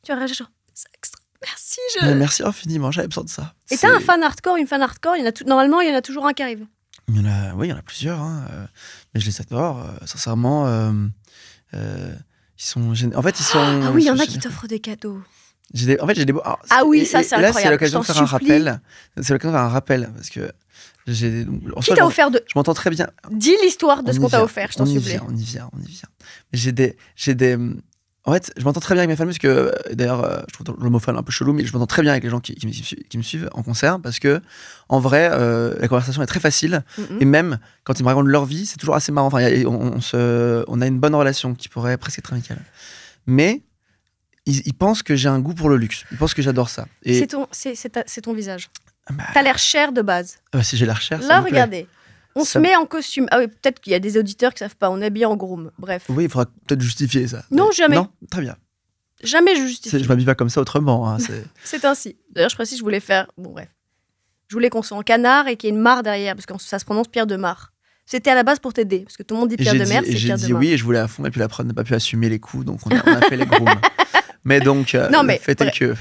Speaker 1: tu as réagi genre, c'est extra. Merci.
Speaker 2: Merci infiniment, j'avais besoin de ça.
Speaker 1: Et t'as un fan hardcore, une fan hardcore, normalement, il y en a toujours un qui arrive.
Speaker 2: Il y en a plusieurs, hein, mais je les adore, sincèrement. Ils sont en fait, ils sont...
Speaker 1: Ah oui, il y en a qui t'offrent des cadeaux.
Speaker 2: J'ai des beaux...
Speaker 1: oui, ça, c'est incroyable.
Speaker 2: Là, c'est l'occasion de faire un rappel. C'est l'occasion de faire un rappel, parce que...
Speaker 1: Qui t'a offert de...
Speaker 2: Je m'entends très bien.
Speaker 1: Dis l'histoire de ce qu'on t'a offert, je t'en supplie.
Speaker 2: On y vient. J'ai des... En fait, je m'entends très bien avec mes fans, parce que, d'ailleurs, je trouve l'homophone un peu chelou, mais je m'entends très bien avec les gens qui me suivent en concert, parce que, en vrai, la conversation est très facile, et même quand ils me racontent leur vie, c'est toujours assez marrant. Enfin, on a une bonne relation qui pourrait presque être amicale. Mais ils pensent que j'ai un goût pour le luxe. Ils pensent que j'adore ça. Et...
Speaker 1: C'est ton visage. T'as l'air cher de base.
Speaker 2: Si j'ai l'air cher,
Speaker 1: là, regardez. On se met en costume. Ah oui, peut-être qu'il y a des auditeurs qui savent pas. On est habillé en groom. Bref.
Speaker 2: Oui, il faudra peut-être justifier ça.
Speaker 1: Non, jamais.
Speaker 2: Non, très bien.
Speaker 1: Jamais je justifie.
Speaker 2: Je m'habille pas comme ça autrement. Hein,
Speaker 1: c'est ainsi. D'ailleurs, je précise, je voulais faire. Bon, bref. Je voulais qu'on soit en canard et qu'il y ait une mare derrière, parce que ça se prononce Pierre de Mare. C'était à la base pour t'aider, parce que tout le monde dit Pierre de Mer, c'est Pierre de Mare.
Speaker 2: J'ai dit oui, et je voulais à fond, et puis la prod n'a pas pu assumer les coups, donc on a fait les grooms. Mais donc, le fait est que...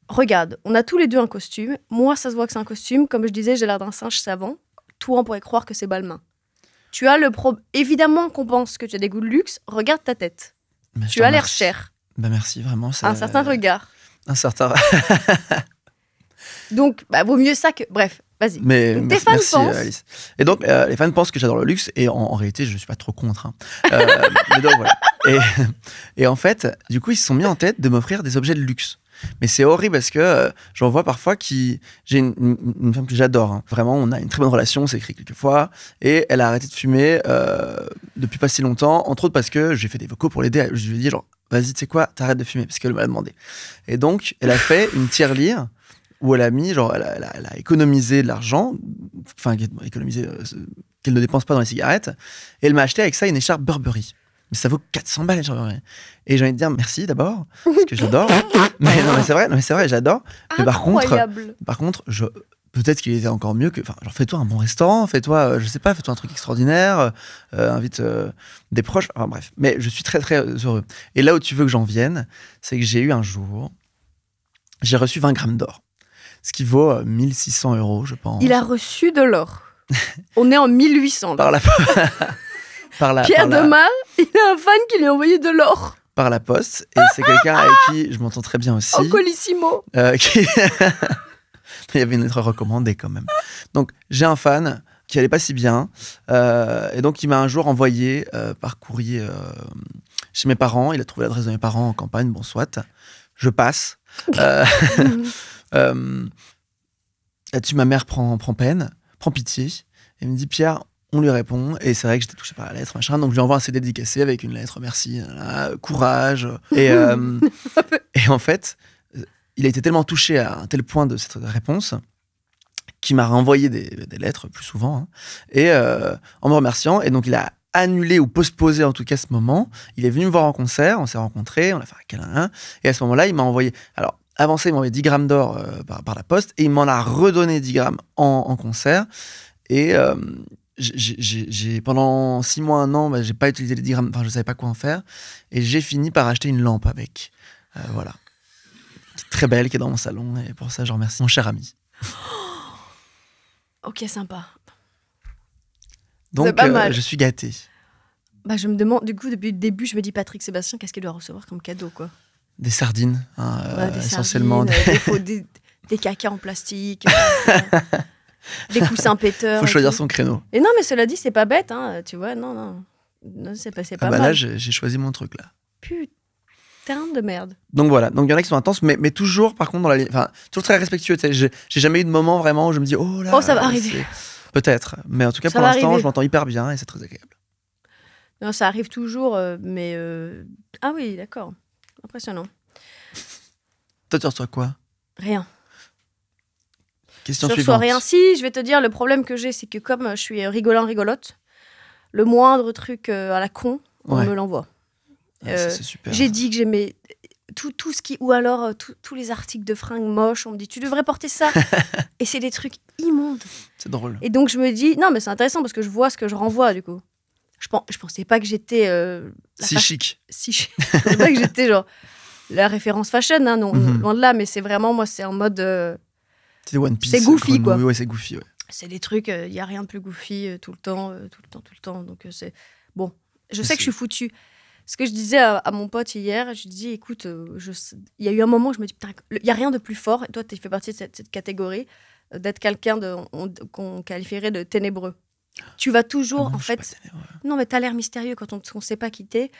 Speaker 1: Regarde, on a tous les deux un costume. Moi, ça se voit que c'est un costume. Comme je disais, j'ai l'air d'un singe savant. Toi, on pourrait croire que c'est Balmain. Tu as évidemment qu'on pense que tu as des goûts de luxe. Regarde ta tête. Tu as l'air cher.
Speaker 2: Bah merci, vraiment.
Speaker 1: Un certain regard.
Speaker 2: Un certain...
Speaker 1: Donc, vaut mieux ça que... Bref, vas-y.
Speaker 2: Mais
Speaker 1: donc, tes fans pensent...
Speaker 2: Alice. Et donc, les fans pensent que j'adore le luxe, et en réalité, je ne suis pas trop contre. Hein. Mais donc, voilà. Et en fait, du coup, ils se sont mis en tête de m'offrir des objets de luxe. Mais c'est horrible parce que j'en vois parfois qui... J'ai une femme que j'adore. Hein. Vraiment, on a une très bonne relation, on s'est écrit quelques fois. Et elle a arrêté de fumer depuis pas si longtemps. Entre autres parce que j'ai fait des vocaux pour l'aider. Je lui ai dit genre, vas-y, tu sais quoi, t'arrêtes de fumer. Parce qu'elle m'a demandé. Et donc, elle a fait une tirelire où elle a mis, genre, elle a économisé de l'argent. Enfin, économisé... qu'elle ne dépense pas dans les cigarettes. Et elle m'a acheté avec ça une écharpe Burberry. Mais ça vaut 400 balles, genre. Et j'ai envie de dire merci d'abord, parce que j'adore. mais non, mais c'est vrai, j'adore. Mais par contre, peut-être qu'il était encore mieux que. Enfin, genre, fais-toi un bon restaurant, fais-toi, je sais pas, fais-toi un truc extraordinaire, invite des proches, enfin bref. Mais je suis très, très heureux. Et là où tu veux que j'en vienne, c'est que j'ai eu un jour, j'ai reçu 20 grammes d'or, ce qui vaut 1600 €, je pense.
Speaker 1: Il a reçu de l'or. On est en 1800. Là. Pierre de Mare, il a un fan qui lui a envoyé de l'or.
Speaker 2: Par la poste. Et c'est quelqu'un avec qui je m'entends très bien aussi.
Speaker 1: En colissimo.
Speaker 2: Il y avait une lettre recommandée quand même. Donc, j'ai un fan qui allait pas si bien. Et donc, il m'a un jour envoyé par courrier chez mes parents. Il a trouvé l'adresse de mes parents en campagne. Bon, soit. Je passe. Là-dessus, ma mère prend peine, prend pitié. Et me dit, Pierre... On lui répond, et c'est vrai que j'étais touché par la lettre, machin, donc je lui envoie un CD dédicacé avec une lettre, merci, courage. Et en fait, il a été tellement touché à un tel point de cette réponse qu'il m'a renvoyé des lettres plus souvent, hein, et en me remerciant. Et donc il a annulé ou postposé en tout cas ce moment. Il est venu me voir en concert, on s'est rencontrés, on a fait un câlin, et à ce moment-là, il m'a envoyé. Alors, avant ça, il m'a envoyé 10 grammes d'or par la poste, et il m'en a redonné 10 grammes en concert. Et pendant 6 mois, 1 an, j'ai pas utilisé les 10 grammes, enfin je savais pas quoi en faire, et j'ai fini par acheter une lampe avec, voilà, qui est très belle, qui est dans mon salon, et pour ça je remercie mon cher ami.
Speaker 1: Ok, sympa.
Speaker 2: Donc je suis gâté.
Speaker 1: Je me demande, du coup, depuis le début, je me dis Patrick Sébastien, qu'est-ce qu'il doit recevoir comme cadeau, quoi?
Speaker 2: Des sardines, hein,
Speaker 1: des
Speaker 2: essentiellement.
Speaker 1: Sardines, des cacas en plastique. Des coussins péteurs.
Speaker 2: Faut choisir son créneau.
Speaker 1: Et non, mais cela dit, c'est pas bête, hein. Tu vois, non, c'est pas mal.
Speaker 2: Là, j'ai choisi mon truc, là.
Speaker 1: Putain de merde.
Speaker 2: Donc voilà, donc il y en a qui sont intenses, mais toujours, par contre, toujours très respectueux. J'ai jamais eu de moment vraiment où je me dis, oh là.
Speaker 1: Oh, ça va arriver.
Speaker 2: Peut-être, mais en tout cas, pour l'instant, je m'entends hyper bien et c'est très agréable.
Speaker 1: Non, ça arrive toujours, mais... Ah oui, d'accord. Impressionnant.
Speaker 2: Toi, tu reçois quoi?
Speaker 1: Rien.
Speaker 2: Question
Speaker 1: je
Speaker 2: suivante.
Speaker 1: reçois rien. Si, je vais te dire, le problème que j'ai, c'est que comme je suis rigolote, le moindre truc à la con, on me l'envoie.
Speaker 2: C'est super.
Speaker 1: J'ai dit que j'aimais tout ce qui... Ou alors, tous les articles de fringues moches, on me dit, tu devrais porter ça. Et c'est des trucs immondes.
Speaker 2: C'est drôle.
Speaker 1: Et donc, je me dis, non, mais c'est intéressant parce que je vois ce que je renvoie, du coup. Je pensais pas que j'étais...
Speaker 2: chic.
Speaker 1: Si chic. Je pensais pas que j'étais, genre, la référence fashion, hein, non, loin de là, mais c'est vraiment, moi, c'est en mode...
Speaker 2: C'est One Piece.
Speaker 1: C'est goofy, quoi.
Speaker 2: Ouais, c'est goofy, ouais.
Speaker 1: C'est des trucs, il n'y a rien de plus goofy tout le temps. Donc, c'est... Bon, je sais que je suis foutue. Ce que je disais à mon pote hier, je lui dis, écoute, il y a eu un moment où je me dis, putain, il n'y a rien de plus fort, et toi, tu fais partie de cette catégorie, d'être quelqu'un qu'on qualifierait de ténébreux. Tu vas toujours, en fait... Non, mais tu as l'air mystérieux quand on ne sait pas qui t'es.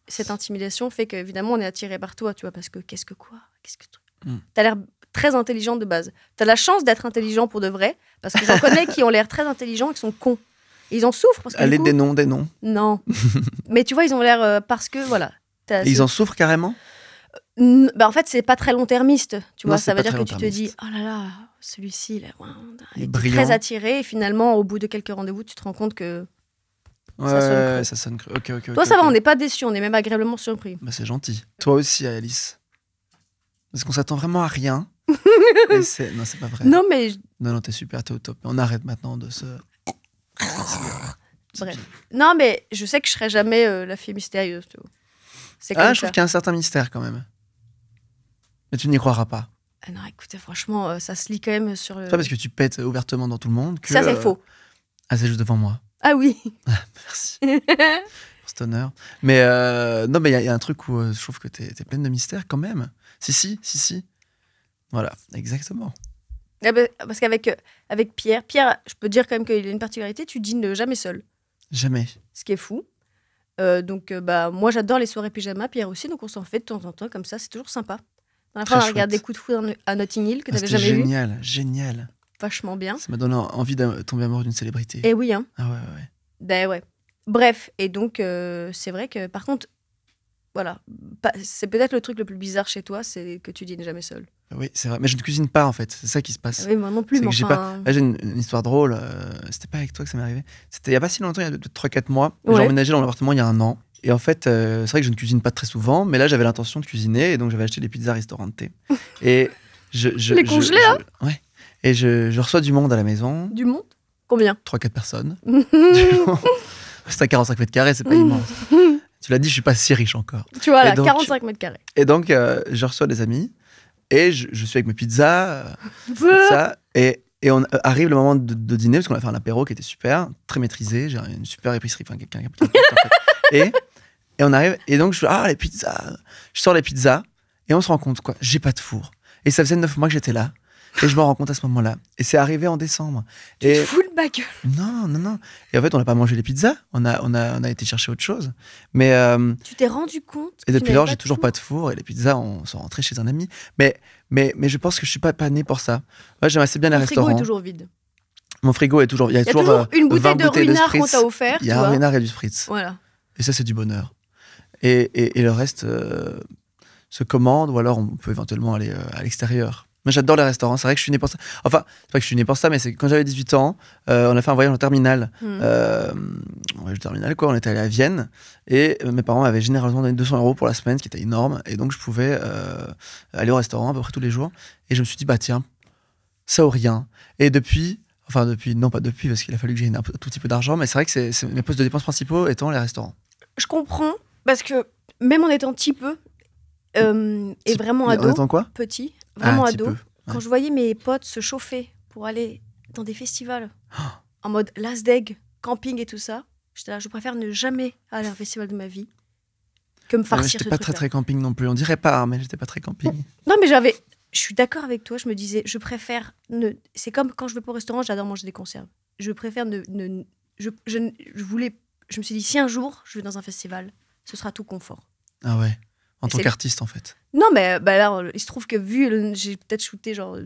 Speaker 1: Cette intimidation fait qu'évidemment, on est attiré par toi, tu vois, parce que qu'est-ce que tu as l'air très intelligent de base. Tu as la chance d'être intelligent pour de vrai, parce que j'en connais qui ont l'air très intelligents et qui sont cons. Et ils en souffrent. Parce que
Speaker 2: Allez, des noms.
Speaker 1: Non. Mais tu vois, ils ont l'air... parce que, voilà.
Speaker 2: Et ils en souffrent carrément?
Speaker 1: En fait, c'est pas très long-termiste. Tu vois,
Speaker 2: non,
Speaker 1: ça veut dire que tu te dis, oh là là, celui-ci, il est
Speaker 2: brillant.
Speaker 1: Très attiré. Et finalement, au bout de quelques rendez-vous, tu te rends compte que
Speaker 2: ça sonne creux. Ok.
Speaker 1: Toi, ça va, on n'est pas déçus, on est même agréablement surpris.
Speaker 2: C'est gentil. Toi aussi, Alice. Parce qu'on s'attend vraiment à rien. Non, c'est pas vrai.
Speaker 1: Non, mais...
Speaker 2: Non, t'es super, t'es au top. On arrête maintenant de se...
Speaker 1: Bref. Non, mais je sais que je serai jamais la fille mystérieuse. Tu vois. C'est comme
Speaker 2: je trouve qu'il y a un certain mystère quand même. Mais tu n'y croiras pas.
Speaker 1: Ah non, écoutez, franchement, ça se lit quand même sur le...
Speaker 2: C'est pas parce que tu pètes ouvertement dans tout le monde que...
Speaker 1: Ça, c'est faux.
Speaker 2: Ah, c'est juste devant moi.
Speaker 1: Ah oui.
Speaker 2: Merci. Pour cet honneur. Mais non, mais il y a un truc où je trouve que t'es pleine de mystère quand même. Si. Voilà, exactement.
Speaker 1: Ah bah, parce qu'avec Pierre, je peux te dire quand même qu'il a une particularité, tu dînes jamais seul.
Speaker 2: Jamais.
Speaker 1: Ce qui est fou. Donc, moi, j'adore les soirées pyjama, Pierre aussi, donc on s'en fait de temps en temps, comme ça, c'est toujours sympa. Dans la fin, on a regardé Coups de foudre à Notting Hill, que tu n'avais jamais vu.
Speaker 2: Génial.
Speaker 1: Vachement bien.
Speaker 2: Ça m'a donné envie de tomber amoureux d'une célébrité.
Speaker 1: Et oui, hein.
Speaker 2: Ah ouais.
Speaker 1: Ben ouais. Bref, et donc, c'est vrai que, par contre, voilà, c'est peut-être le truc le plus bizarre chez toi, c'est que tu dînes jamais seul.
Speaker 2: Oui, c'est vrai. Mais je ne cuisine pas, en fait. C'est ça qui se passe.
Speaker 1: Oui, moi non plus, mais enfin...
Speaker 2: Là, j'ai une histoire drôle. C'était pas avec toi que ça m'est arrivé. C'était il n'y a pas si longtemps, il y a 3-4 mois.
Speaker 1: Ouais.
Speaker 2: J'ai emménagé dans l'appartement il y a 1 an. Et en fait, c'est vrai que je ne cuisine pas très souvent, mais là, j'avais l'intention de cuisiner. Et donc, j'avais acheté des pizzas Ristorante. Et
Speaker 1: les congelés, hein.
Speaker 2: Ouais. Et je reçois du monde à la maison.
Speaker 1: Du monde? Combien?
Speaker 2: 3-4 personnes. C'est à 45 mètres carrés, c'est pas immense. Tu l'as dit, je suis pas si riche encore.
Speaker 1: Tu vois, là, 45 mètres carrés.
Speaker 2: Et donc, je reçois des amis. Et je suis avec mes pizzas. Et on arrive le moment de dîner, parce qu'on a fait un apéro qui était super, très maîtrisé. J'ai une super épicerie. Enfin, quelqu'un qui a en fait. Et on arrive. Et donc, je fais, les pizzas. Je sors les pizzas. Et on se rend compte, quoi. J'ai pas de four. Et ça faisait 9 mois que j'étais là. Et je me rends compte à ce moment-là. Et c'est arrivé en décembre.
Speaker 1: Tu te fous de ma gueule.
Speaker 2: Non. Et en fait, on n'a pas mangé les pizzas. On a été chercher autre chose. Mais
Speaker 1: tu t'es rendu compte.
Speaker 2: Et depuis lors, j'ai toujours pas de four. Et les pizzas, on sont rentrés chez un ami. Mais je pense que je suis pas né pour ça. Moi, j'aime assez bien les restaurants.
Speaker 1: Mon frigo est toujours vide.
Speaker 2: Mon frigo est toujours. Il y a
Speaker 1: toujours une bouteille de Ruinart qu'on t'a offert.
Speaker 2: Il y a un Ruinart et du Spritz.
Speaker 1: Voilà.
Speaker 2: Et ça, c'est du bonheur. Et le reste se commande, ou alors on peut éventuellement aller à l'extérieur. Moi, j'adore les restaurants. C'est vrai que je suis né pour ça. Enfin, c'est pas que je suis né pour ça, mais c'est que quand j'avais 18 ans, on a fait un voyage en terminale. On était allé à Vienne. Et mes parents avaient généreusement donné 200 € pour la semaine, ce qui était énorme. Et donc, je pouvais aller au restaurant à peu près tous les jours. Et je me suis dit, tiens, ça ou rien. Et non pas depuis, parce qu'il a fallu que j'aie un tout petit peu d'argent. Mais c'est vrai que c'est mes postes de dépenses principaux étant les restaurants.
Speaker 1: Je comprends, parce que même en étant petit peu, et vraiment ado,
Speaker 2: en étant quoi?
Speaker 1: Petit, vraiment ado,
Speaker 2: Ouais.
Speaker 1: Quand je voyais mes potes se chauffer pour aller dans des festivals, en mode Lasdeg, camping et tout ça, j'étais là, je préfère ne jamais aller à un festival de ma vie que me farcir ce
Speaker 2: truc-là. J'étais pas très camping non plus, on dirait pas, mais j'étais pas très camping.
Speaker 1: Non, mais je suis d'accord avec toi, je me disais, je préfère c'est comme quand je vais au restaurant, j'adore manger des conserves. Je préfère je me suis dit, si un jour je vais dans un festival, ce sera tout confort.
Speaker 2: Ah ouais. En tant qu'artiste, en fait.
Speaker 1: Non, mais là, il se trouve que j'ai peut-être shooté genre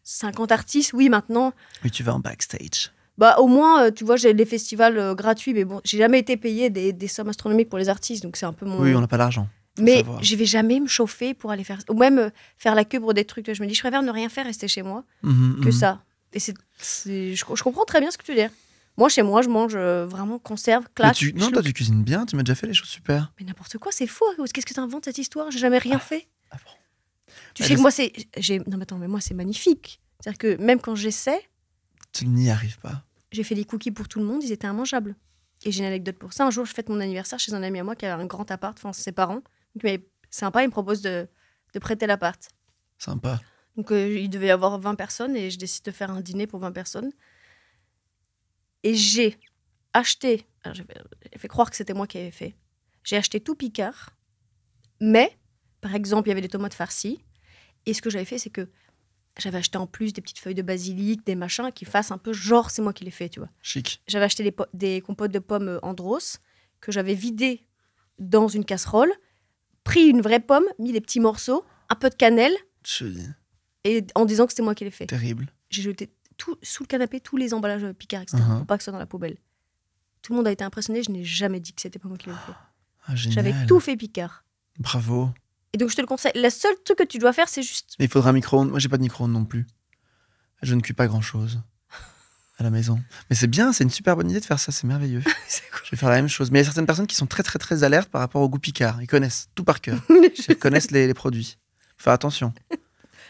Speaker 1: 50 artistes, oui, maintenant.
Speaker 2: Oui, tu vas en backstage.
Speaker 1: Au moins, tu vois, j'ai les festivals gratuits, mais bon, j'ai jamais été payé des sommes astronomiques pour les artistes, donc c'est un peu mon...
Speaker 2: Oui, on n'a pas l'argent.
Speaker 1: Mais je vais jamais me chauffer pour aller faire... Ou même faire la queue pour des trucs. Je me dis, je préfère ne rien faire, rester chez moi, que ça. Et je comprends très bien ce que tu dis. Moi, chez moi, je mange vraiment conserve, claque.
Speaker 2: Non, toi, tu cuisines bien, tu m'as déjà fait les choses super.
Speaker 1: Mais n'importe quoi, c'est faux. Qu'est-ce que tu inventes cette histoire? J'ai jamais rien fait.
Speaker 2: Ah bon.
Speaker 1: Tu sais que moi, non, mais attends, mais moi, c'est magnifique. C'est-à-dire que même quand j'essaie...
Speaker 2: Tu n'y arrives pas.
Speaker 1: J'ai fait des cookies pour tout le monde, ils étaient immangeables. Et j'ai une anecdote pour ça. Un jour, je fête mon anniversaire chez un ami à moi qui avait un grand appart, enfin, ses parents. Donc, mais sympa, il me propose de prêter l'appart.
Speaker 2: Sympa.
Speaker 1: Donc, il devait y avoir 20 personnes et je décide de faire un dîner pour 20 personnes. Et j'ai acheté, alors j'ai fait croire que c'était moi qui avais fait, j'ai acheté tout Picard, mais, par exemple, il y avait des tomates farcies, et ce que j'avais fait, c'est que j'avais acheté en plus des petites feuilles de basilic, des machins qui fassent un peu genre c'est moi qui les fait, tu vois.
Speaker 2: Chic.
Speaker 1: J'avais acheté des compotes de pommes Andros, que j'avais vidées dans une casserole, pris une vraie pomme, mis des petits morceaux, un peu de cannelle, et en disant que c'était moi qui les fait.
Speaker 2: Terrible.
Speaker 1: J'ai jeté sous le canapé tous les emballages Picard, etc. Pour pas que ce soit dans la poubelle. Tout le monde a été impressionné, je n'ai jamais dit que c'était pas moi qui l'avais fait. J'avais tout fait Picard.
Speaker 2: Bravo.
Speaker 1: Et donc je te le conseille. Le seul truc que tu dois faire, c'est juste...
Speaker 2: Mais il faudra un micro-ondes. Moi, j'ai pas de micro-ondes non plus. Je ne cuis pas grand-chose à la maison. Mais c'est bien, c'est une super bonne idée de faire ça, c'est merveilleux. C'est cool. Je vais faire la même chose. Mais il y a certaines personnes qui sont très très très alertes par rapport au goût Picard. Ils connaissent tout par cœur. Ils connaissent les produits. Faut faire attention.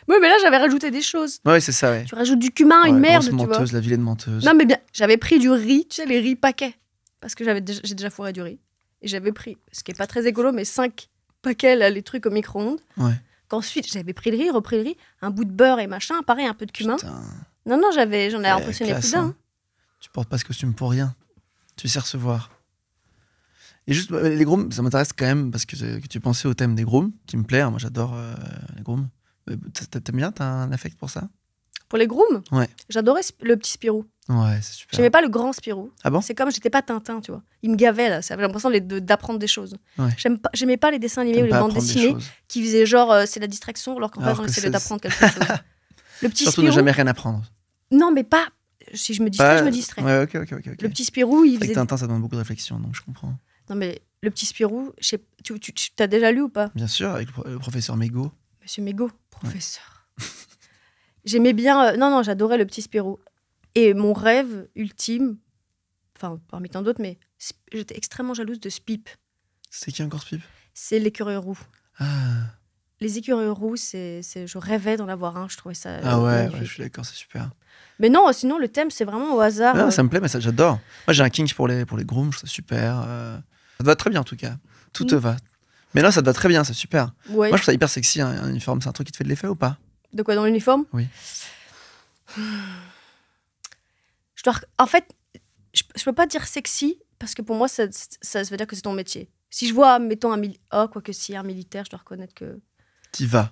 Speaker 1: Oui, mais là, j'avais rajouté des choses.
Speaker 2: Ouais, c'est ça, ouais.
Speaker 1: Tu rajoutes du cumin, une merde, tu
Speaker 2: menteuse,
Speaker 1: vois.
Speaker 2: la vilaine menteuse.
Speaker 1: Non, mais bien, j'avais pris du riz, tu sais, les riz paquets. Parce que j'ai déjà fourré du riz. Et j'avais pris, ce qui est pas très écolo, mais 5 paquets, là, les trucs au micro-ondes.
Speaker 2: Ouais.
Speaker 1: Qu'ensuite, j'avais pris le riz, repris le riz, un bout de beurre et machin, pareil, un peu de cumin.
Speaker 2: Putain.
Speaker 1: Non, j'en ai impressionné plus d'un.
Speaker 2: Hein. Tu portes pas ce costume pour rien. Tu sais recevoir. Et juste, les grooms, ça m'intéresse quand même parce que tu pensais au thème des grooms, qui me plaît. Moi, j'adore les grooms. T'aimes bien? T'as un affect pour ça?
Speaker 1: Pour les grooms?
Speaker 2: Ouais.
Speaker 1: J'adorais le petit Spirou.
Speaker 2: Ouais, c'est super.
Speaker 1: J'aimais pas le grand Spirou.
Speaker 2: Ah bon?
Speaker 1: C'est comme j'étais pas Tintin, tu vois. Il me gavait, là. J'avais l'impression d'apprendre des choses.
Speaker 2: Ouais.
Speaker 1: J'aimais pas les dessins animés ou les bandes dessinées qui faisaient genre c'est la distraction alors qu'en fait on essayait d'apprendre quelque chose. Le petit
Speaker 2: Surtout
Speaker 1: Spirou.
Speaker 2: ne jamais rien apprendre.
Speaker 1: Non, mais pas. Si je me distrais, je me distrais.
Speaker 2: Ouais, ok.
Speaker 1: Le petit Spirou, il faisait.
Speaker 2: Tintin, ça demande beaucoup de réflexion, donc je comprends.
Speaker 1: Non, mais le petit Spirou, tu t'as déjà lu ou pas?
Speaker 2: Bien sûr, avec le professeur Mégo.
Speaker 1: Monsieur Mégo, professeur. Ouais. J'aimais bien. Non, j'adorais le petit Spirou. Et mon rêve ultime, enfin, parmi tant d'autres, mais j'étais extrêmement jalouse de Spip.
Speaker 2: C'est qui encore Spip?
Speaker 1: C'est l'écureuil roux.
Speaker 2: Ah.
Speaker 1: Les écureuils roux, je rêvais d'en avoir un, je trouvais ça.
Speaker 2: Ah ouais, je suis d'accord, c'est super.
Speaker 1: Mais non, sinon, le thème, c'est vraiment au hasard.
Speaker 2: Non, ça me plaît, mais ça, j'adore. Moi, j'ai un kink pour les grooms, je trouve ça super. Ça te va très bien, en tout cas. Tout te va. Mais non, ça te va très bien, c'est super.
Speaker 1: Ouais.
Speaker 2: Moi, je trouve ça hyper sexy, un uniforme. C'est un truc qui te fait de l'effet ou pas?
Speaker 1: De quoi, dans l'uniforme?
Speaker 2: Oui.
Speaker 1: En fait, je peux pas dire sexy, parce que pour moi, ça veut dire que c'est ton métier. Si je vois, mettons, quoique si un militaire, je dois reconnaître que...
Speaker 2: T'y vas.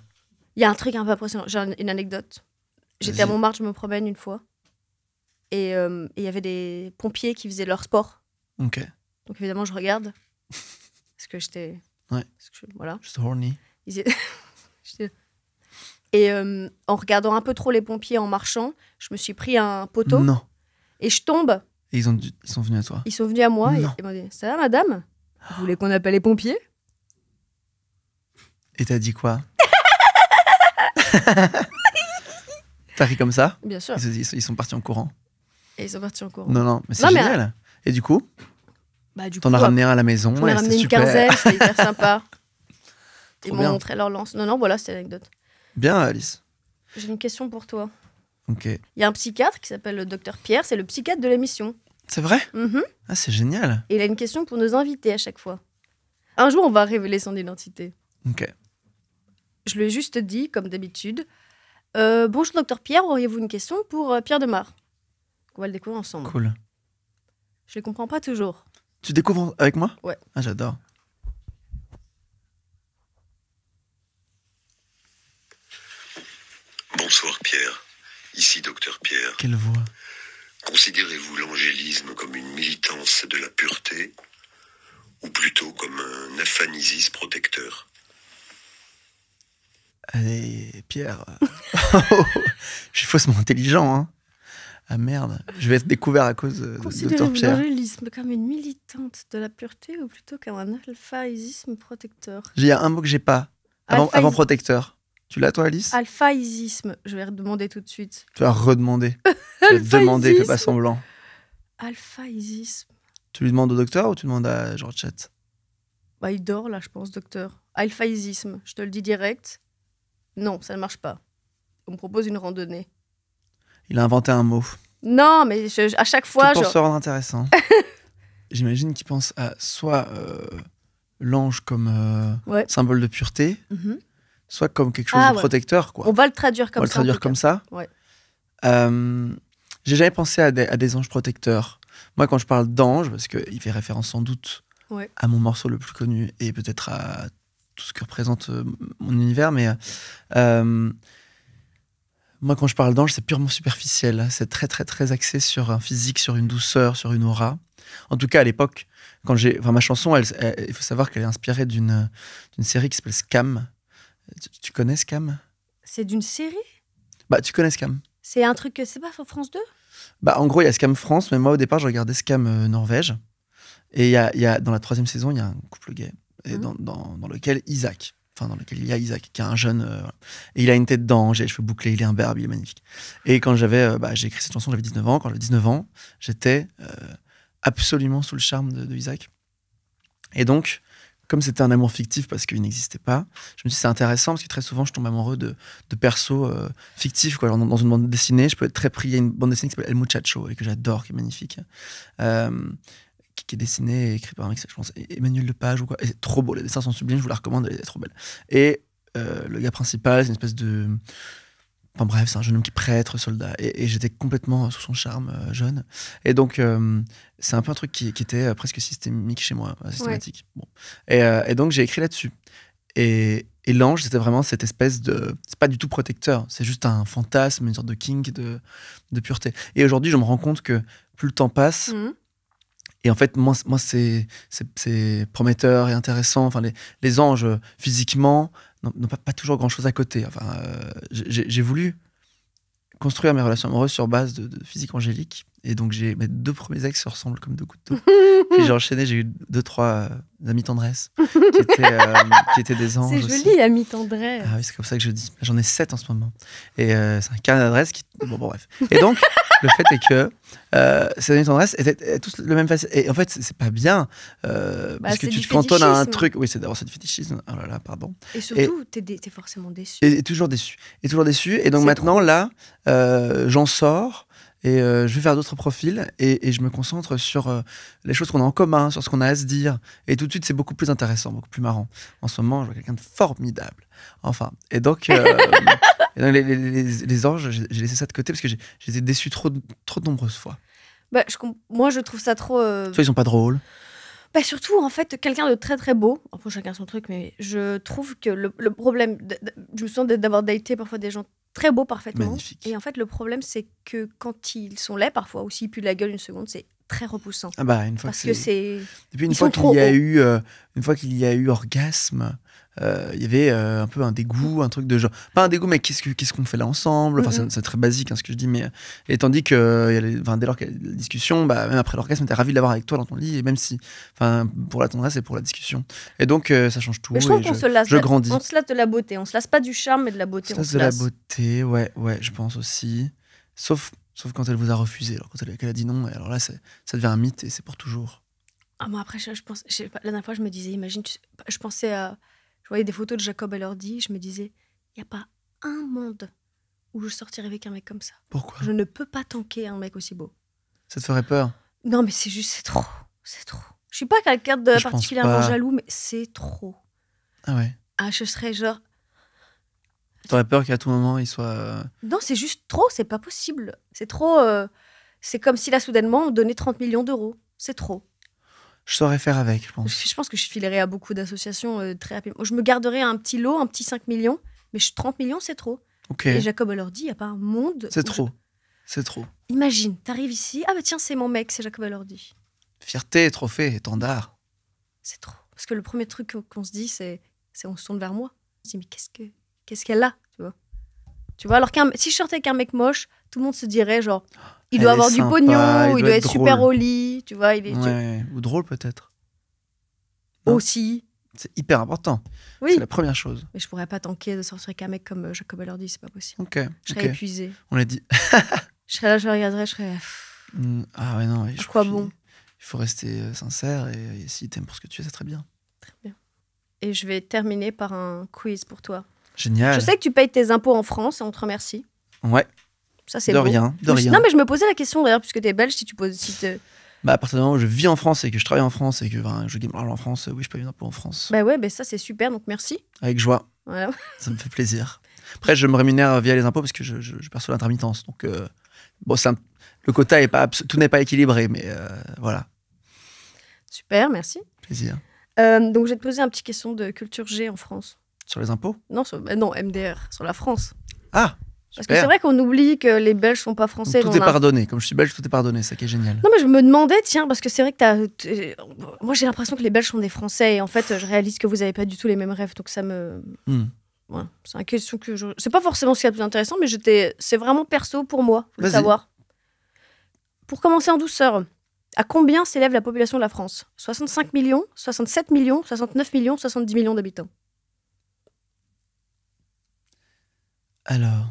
Speaker 1: Il y a un truc un peu impressionnant. J'ai une anecdote. J'étais à Montmartre, je me promène une fois. Et il y avait des pompiers qui faisaient leur sport.
Speaker 2: Ok.
Speaker 1: Donc évidemment, je regarde. Parce que j'étais...
Speaker 2: Ouais.
Speaker 1: Voilà.
Speaker 2: Just horny.
Speaker 1: Et en regardant un peu trop les pompiers en marchant, je me suis pris un poteau.
Speaker 2: Non.
Speaker 1: Et je tombe.
Speaker 2: Et ils sont venus à toi?
Speaker 1: Ils sont venus à moi
Speaker 2: non.
Speaker 1: et m'ont dit « Ça va, madame? Vous voulez qu'on appelle les pompiers ?»
Speaker 2: Et t'as dit quoi? T'as ri comme ça?
Speaker 1: Bien sûr.
Speaker 2: Ils sont partis en courant.
Speaker 1: Et ils sont partis en courant.
Speaker 2: Non, mais c'est génial. Et du coup? T'en as ramené un à la maison.
Speaker 1: J'en ai ramené une quinzaine, c'était hyper sympa. Ils m'ont montré leur lance. Non, voilà, c'est l'anecdote.
Speaker 2: Bien, Alice.
Speaker 1: J'ai une question pour toi.
Speaker 2: Ok.
Speaker 1: Il y a un psychiatre qui s'appelle le docteur Pierre, c'est le psychiatre de l'émission.
Speaker 2: C'est vrai?
Speaker 1: Mm-hmm.
Speaker 2: Ah, c'est génial.
Speaker 1: Et il a une question pour nos invités à chaque fois. Un jour, on va révéler son identité.
Speaker 2: Ok.
Speaker 1: Je lui ai juste dit, comme d'habitude, bonjour docteur Pierre, auriez-vous une question pour Pierre Demar? On va le découvrir ensemble.
Speaker 2: Cool.
Speaker 1: Je les comprends pas toujours.
Speaker 2: Tu découvres avec moi?
Speaker 1: Ouais.
Speaker 2: Ah, j'adore.
Speaker 3: Bonsoir Pierre, ici docteur Pierre.
Speaker 2: Quelle voix.
Speaker 3: Considérez-vous l'angélisme comme une militance de la pureté ou plutôt comme un aphanisisme protecteur?
Speaker 2: Allez, Pierre. Je suis faussement intelligent, hein. Ah merde, je vais être découvert à cause de docteur Pierre.
Speaker 1: L'angélisme comme une militante de la pureté ou plutôt comme un alphaïsme protecteur?
Speaker 2: Il y a un mot que j'ai pas. Avant protecteur. Tu l'as toi, Alice?
Speaker 1: Alphaïsme. Je vais redemander tout de suite.
Speaker 2: Tu vas redemander. Je vais te demander, fais pas semblant.
Speaker 1: Alphaïsme.
Speaker 2: Tu lui demandes au docteur ou tu demandes à George Chat?
Speaker 1: Bah, il dort là, je pense, docteur. Alphaïsme. Je te le dis direct. Non, ça ne marche pas. On me propose une randonnée.
Speaker 2: Il a inventé un mot.
Speaker 1: Non, mais à chaque fois...
Speaker 2: Tout pour se rendre intéressant. J'imagine qu'il pense à soit l'ange comme symbole de pureté, soit comme quelque chose de protecteur. Quoi.
Speaker 1: On va le traduire comme ça.
Speaker 2: On va le traduire comme ça.
Speaker 1: Ouais.
Speaker 2: J'ai jamais pensé à des anges protecteurs. Moi, quand je parle d'ange, parce qu'il fait référence sans doute à mon morceau le plus connu et peut-être à tout ce que représente mon univers, mais... moi, quand je parle d'ange, c'est purement superficiel. C'est très, très, très axé sur un physique, sur une douceur, sur une aura. En tout cas, à l'époque, ma chanson, il faut savoir qu'elle est inspirée d'une série qui s'appelle Scam. Tu connais Scam? C'est
Speaker 1: d'une série?
Speaker 2: Bah, tu connais Scam.
Speaker 1: C'est un truc, c'est pas sur France 2?
Speaker 2: Bah, en gros, il y a Scam France, mais moi, au départ, je regardais Scam Norvège. Et dans la 3e saison, il y a un couple gay, et dans lequel dans lequel il y a Isaac, qui est un jeune... et il a une tête d'ange, il a les cheveux bouclés, il est imberbe, il est magnifique. Et quand j'ai écrit cette chanson, j'avais 19 ans. Quand j'avais 19 ans, j'étais absolument sous le charme de Isaac. Et donc, comme c'était un amour fictif parce qu'il n'existait pas, je me dis c'est intéressant parce que très souvent je tombe amoureux de persos fictifs. Quoi. Genre, dans une bande dessinée, je peux être très pris. Il y a une bande dessinée qui s'appelle El Muchacho et que j'adore, qui est magnifique, qui est dessinée et écrite par un mec, je pense, Emmanuel Lepage ou quoi. Et c'est trop beau, les dessins sont sublimes, je vous la recommande, elle est trop belle. Et le gars principal, c'est une espèce de... Enfin bref, c'est un jeune homme qui est prêtre, soldat. Et j'étais complètement sous son charme jeune. Et donc, c'est un peu un truc qui était presque systémique chez moi, systématique. Ouais. Bon. Et donc, j'ai écrit là-dessus. Et l'ange, c'était vraiment cette espèce de... C'est pas du tout protecteur, c'est juste un fantasme, une sorte de kink de pureté. Et aujourd'hui, je me rends compte que plus le temps passe... Et en fait, moi c'est prometteur et intéressant. Enfin, les anges, physiquement, n'ont pas toujours grand-chose à côté. Enfin, j'ai voulu construire mes relations amoureuses sur base de physique angélique. Et donc, mes 2 premiers ex se ressemblent comme 2 gouttes d'eau. Puis j'ai enchaîné, j'ai eu 2-3 amis tendresse qui étaient des anges.
Speaker 1: C'est joli, amis tendresse.
Speaker 2: Ah oui, c'est comme ça que je dis. J'en ai 7 en ce moment. Et c'est un carnet d'adresses qui... Bon, bref. Et donc, le fait est que ces amis tendresse étaient tous le même facile. Et en fait, c'est pas bien. Parce que tu te cantonnes à un truc. Oui, c'est d'abord c'est du fétichisme. Oh là là, pardon.
Speaker 1: Et surtout, t'es forcément déçu.
Speaker 2: Et toujours déçu. Et donc maintenant, là, j'en sors. Et je vais faire d'autres profils et je me concentre sur les choses qu'on a en commun, sur ce qu'on a à se dire. Et tout de suite, c'est beaucoup plus intéressant, beaucoup plus marrant. En ce moment, je vois quelqu'un de formidable. Enfin, et donc, les anges, j'ai laissé ça de côté parce que j'ai été déçu trop de nombreuses fois.
Speaker 1: Bah, moi, je trouve ça trop...
Speaker 2: Soit ils sont pas drôles.
Speaker 1: Bah surtout, en fait, quelqu'un de très très beau, enfin chacun son truc, mais je trouve que le problème... Je me souviens d'avoir daté parfois des gens très beaux parfaitement.
Speaker 2: Magnifique.
Speaker 1: Et en fait, le problème, c'est que quand ils sont laids parfois, ou s'ils puent la gueule une seconde, c'est très repoussant.
Speaker 2: Ah bah, une fois
Speaker 1: parce que c'est...
Speaker 2: Et puis une fois qu'il y a eu orgasme, il y avait un peu un dégoût, un truc de genre... Pas un dégoût, mais qu'est-ce qu'on fait là ensemble? Enfin, c'est très basique, hein, ce que je dis, mais... Et tandis que dès lors qu'il y a la discussion, bah, même après l'orgasme, t'es ravi de l'avoir avec toi dans ton lit, et même si... Enfin, pour la tendresse et pour la discussion. Et donc, ça change tout.
Speaker 1: Mais je trouve qu'on se lasse.
Speaker 2: Je grandis.
Speaker 1: On se lasse de la beauté. On se lasse pas du charme, mais de la beauté.
Speaker 2: On se lasse de la beauté, ouais, je pense aussi. Sauf quand elle vous a refusé. Alors, quand elle a dit non, alors là, ça devient un mythe et c'est pour toujours.
Speaker 1: Ah, moi, après, je pense... La dernière fois, je me disais, imagine... Je pensais à... Je voyais des photos de Jacob Elordi, je me disais, il n'y a pas un monde où je sortirais avec un mec comme ça.
Speaker 2: Pourquoi?
Speaker 1: Je ne peux pas tanker un mec aussi beau.
Speaker 2: Ça te ferait peur?
Speaker 1: Non, mais c'est juste, c'est trop. Je suis pas quelqu'un de particulièrement jaloux, mais c'est trop.
Speaker 2: Ah ouais?
Speaker 1: Ah, je serais genre...
Speaker 2: T'aurais peur qu'à tout moment, il soit...
Speaker 1: Non, c'est juste trop, c'est pas possible. C'est trop... C'est comme si là, soudainement, on donnait 30 millions d'euros. C'est trop.
Speaker 2: Je saurais faire avec, je pense.
Speaker 1: Je pense que je filerais à beaucoup d'associations très rapidement. Je me garderais un petit lot, un petit 5 millions, mais 30 millions, c'est trop.
Speaker 2: Okay.
Speaker 1: Et Jacob Elordi, il n'y a pas un monde...
Speaker 2: C'est trop. C'est trop.
Speaker 1: Imagine, t'arrives ici, ah bah tiens, c'est mon mec, c'est Jacob Elordi.
Speaker 2: Fierté, trophée, étendard.
Speaker 1: C'est trop. Parce que le premier truc qu'on se dit, c'est on se tourne vers moi. On se dit, mais qu'est-ce qu'elle a, tu vois alors si je sortais avec un mec moche, tout le monde se dirait genre... Il doit avoir du pognon, il doit être super au lit, tu vois.
Speaker 2: Ou drôle peut-être.
Speaker 1: Aussi.
Speaker 2: C'est hyper important. Oui. C'est la première chose.
Speaker 1: Mais je pourrais pas tanker de sortir avec un mec comme Jacob Elordi, c'est pas possible. Je serais épuisée.
Speaker 2: On l'a dit.
Speaker 1: Je serais là, je regarderais, je serais...
Speaker 2: Ah ouais, non.
Speaker 1: À quoi bon?
Speaker 2: Il faut rester sincère et si t'aimes pour ce que tu es, c'est très bien.
Speaker 1: Très bien. Et je vais terminer par un quiz pour toi.
Speaker 2: Génial.
Speaker 1: Je sais que tu payes tes impôts en France et on te remercie.
Speaker 2: Ouais.
Speaker 1: Ça, c'est
Speaker 2: de rien.
Speaker 1: Non, mais je me posais la question d'ailleurs, puisque t'es belge,
Speaker 2: Bah, à partir du moment où je vis en France et que je travaille en France et que je gagne l'argent en France, oui, je paye mes impôts en France.
Speaker 1: Bah ouais, ça c'est super, donc merci.
Speaker 2: Avec joie.
Speaker 1: Voilà.
Speaker 2: Ça me fait plaisir. Après, je me rémunère via les impôts parce que je perçois l'intermittence. Donc, le quota est pas, tout n'est pas équilibré, mais voilà.
Speaker 1: Super, merci.
Speaker 2: Plaisir.
Speaker 1: Donc, je vais te poser une petite question de culture G en France.
Speaker 2: Sur les impôts?
Speaker 1: Non, non, MDR, sur la France.
Speaker 2: Ah!
Speaker 1: Parce que c'est vrai qu'on oublie que les Belges sont pas français.
Speaker 2: Donc, tout est pardonné. Comme je suis belge, tout est pardonné. C'est ça qui est génial.
Speaker 1: Non, mais je me demandais, tiens, parce que c'est vrai que moi, j'ai l'impression que les Belges sont des Français. Et en fait, je réalise que vous avez pas du tout les mêmes rêves. Donc, ça me... Ouais, c'est une question que c'est pas forcément ce qui est le plus intéressant, mais c'est vraiment perso pour moi, de savoir. Pour commencer en douceur, à combien s'élève la population de la France? 65 millions, 67 millions, 69 millions, 70 millions d'habitants.
Speaker 2: Alors...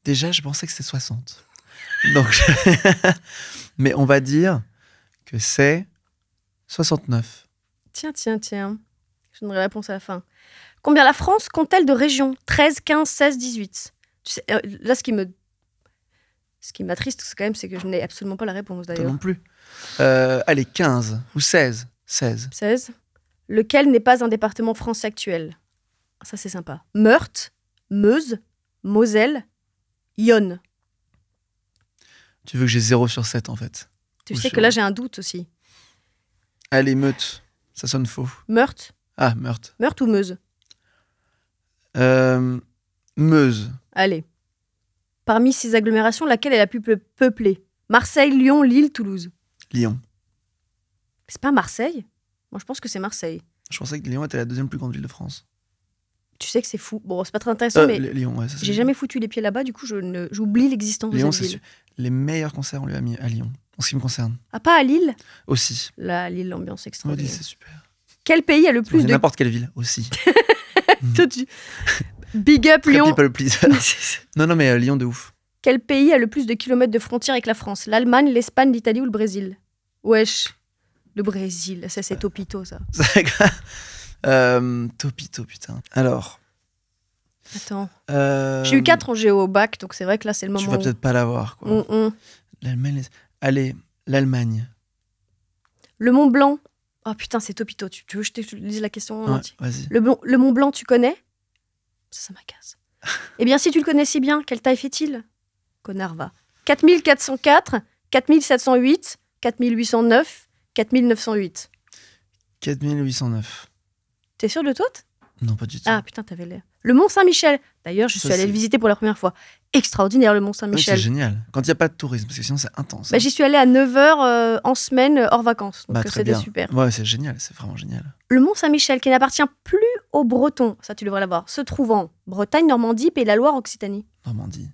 Speaker 2: Déjà, je pensais que c'était 60. Donc, mais on va dire que c'est 69.
Speaker 1: Tiens. Je donnerai la réponse à la fin. Combien la France compte-t-elle de régions? 13, 15, 16, 18. Tu sais, là, ce qui m'attriste, c'est quand même, c'est que je n'ai absolument pas la réponse,
Speaker 2: Toi
Speaker 1: d'ailleurs.
Speaker 2: non plus. Allez, 15 ou 16.
Speaker 1: 16. Lequel n'est pas un département français actuel? Ça, c'est sympa. Meurthe, Meuse, Moselle, Yonne.
Speaker 2: Tu veux que j'ai 0 sur 7, en fait.
Speaker 1: Tu sais que là, j'ai un doute aussi.
Speaker 2: Allez, Meurthe. Ça sonne faux.
Speaker 1: Meurthe?
Speaker 2: Ah, Meurthe.
Speaker 1: Meurthe ou Meuse?
Speaker 2: Meuse.
Speaker 1: Allez. Parmi ces agglomérations, laquelle est la plus peuplée? Marseille, Lyon, Lille, Toulouse.
Speaker 2: Lyon.
Speaker 1: C'est pas Marseille? Moi, je pense que c'est Marseille.
Speaker 2: Je pensais que Lyon était la 2e plus grande ville de France.
Speaker 1: Tu sais que c'est fou. Bon, c'est pas très intéressant, mais
Speaker 2: Lyon, ouais, ça,
Speaker 1: j'ai jamais foutu les pieds là-bas, du coup, j'oublie l'existence de
Speaker 2: Lyon,
Speaker 1: cette ville.
Speaker 2: les meilleurs concerts, on lui a mis à Lyon, en ce qui me concerne.
Speaker 1: Ah, pas à Lille?
Speaker 2: Aussi.
Speaker 1: Là, à Lille, l'ambiance
Speaker 2: On dit,
Speaker 1: extraordinaire.
Speaker 2: c'est super.
Speaker 1: Quel pays a le plus de...
Speaker 2: N'importe quelle ville, aussi.
Speaker 1: Big up,
Speaker 2: Très
Speaker 1: Lyon.
Speaker 2: people pleaser. Non, mais Lyon de ouf.
Speaker 1: Quel pays a le plus de kilomètres de frontière avec la France? L'Allemagne, l'Espagne, l'Italie ou le Brésil? Wesh. Le Brésil, ça c'est Topito, ça.
Speaker 2: Topito, putain. Alors.
Speaker 1: Attends. J'ai eu 4 en géo au bac, donc c'est vrai que là c'est le moment.
Speaker 2: Tu vas peut-être pas l'avoir, quoi. L'Allemagne. Allez, l'Allemagne.
Speaker 1: Le Mont Blanc. Oh putain, c'est Topito. Tu veux que je te lise la question en entier?
Speaker 2: Vas-y.
Speaker 1: Le Mont Blanc, tu connais? Ça m'agace. Eh bien, si tu le connais si bien, quelle taille fait-il? Connard va. 4404, 4708, 4809, 4908.
Speaker 2: 4809.
Speaker 1: T'es sûr de toi?
Speaker 2: Non, pas du tout.
Speaker 1: Ah putain, t'avais l'air. Le Mont Saint-Michel. D'ailleurs, je suis allée le visiter pour la première fois. Extraordinaire, le Mont
Speaker 2: Oui,
Speaker 1: Saint-Michel.
Speaker 2: c'est génial. Quand il n'y a pas de tourisme, parce que sinon c'est intense.
Speaker 1: Bah, j'y suis allée à 9h en semaine, hors vacances. Donc
Speaker 2: Très
Speaker 1: c'était
Speaker 2: bien.
Speaker 1: super.
Speaker 2: Ouais, c'est génial, c'est vraiment génial.
Speaker 1: Le Mont Saint-Michel, qui n'appartient plus aux Bretons, ça tu devrais l'avoir, se trouve en Bretagne, Normandie, Pays de la Loire, Occitanie.
Speaker 2: Normandie.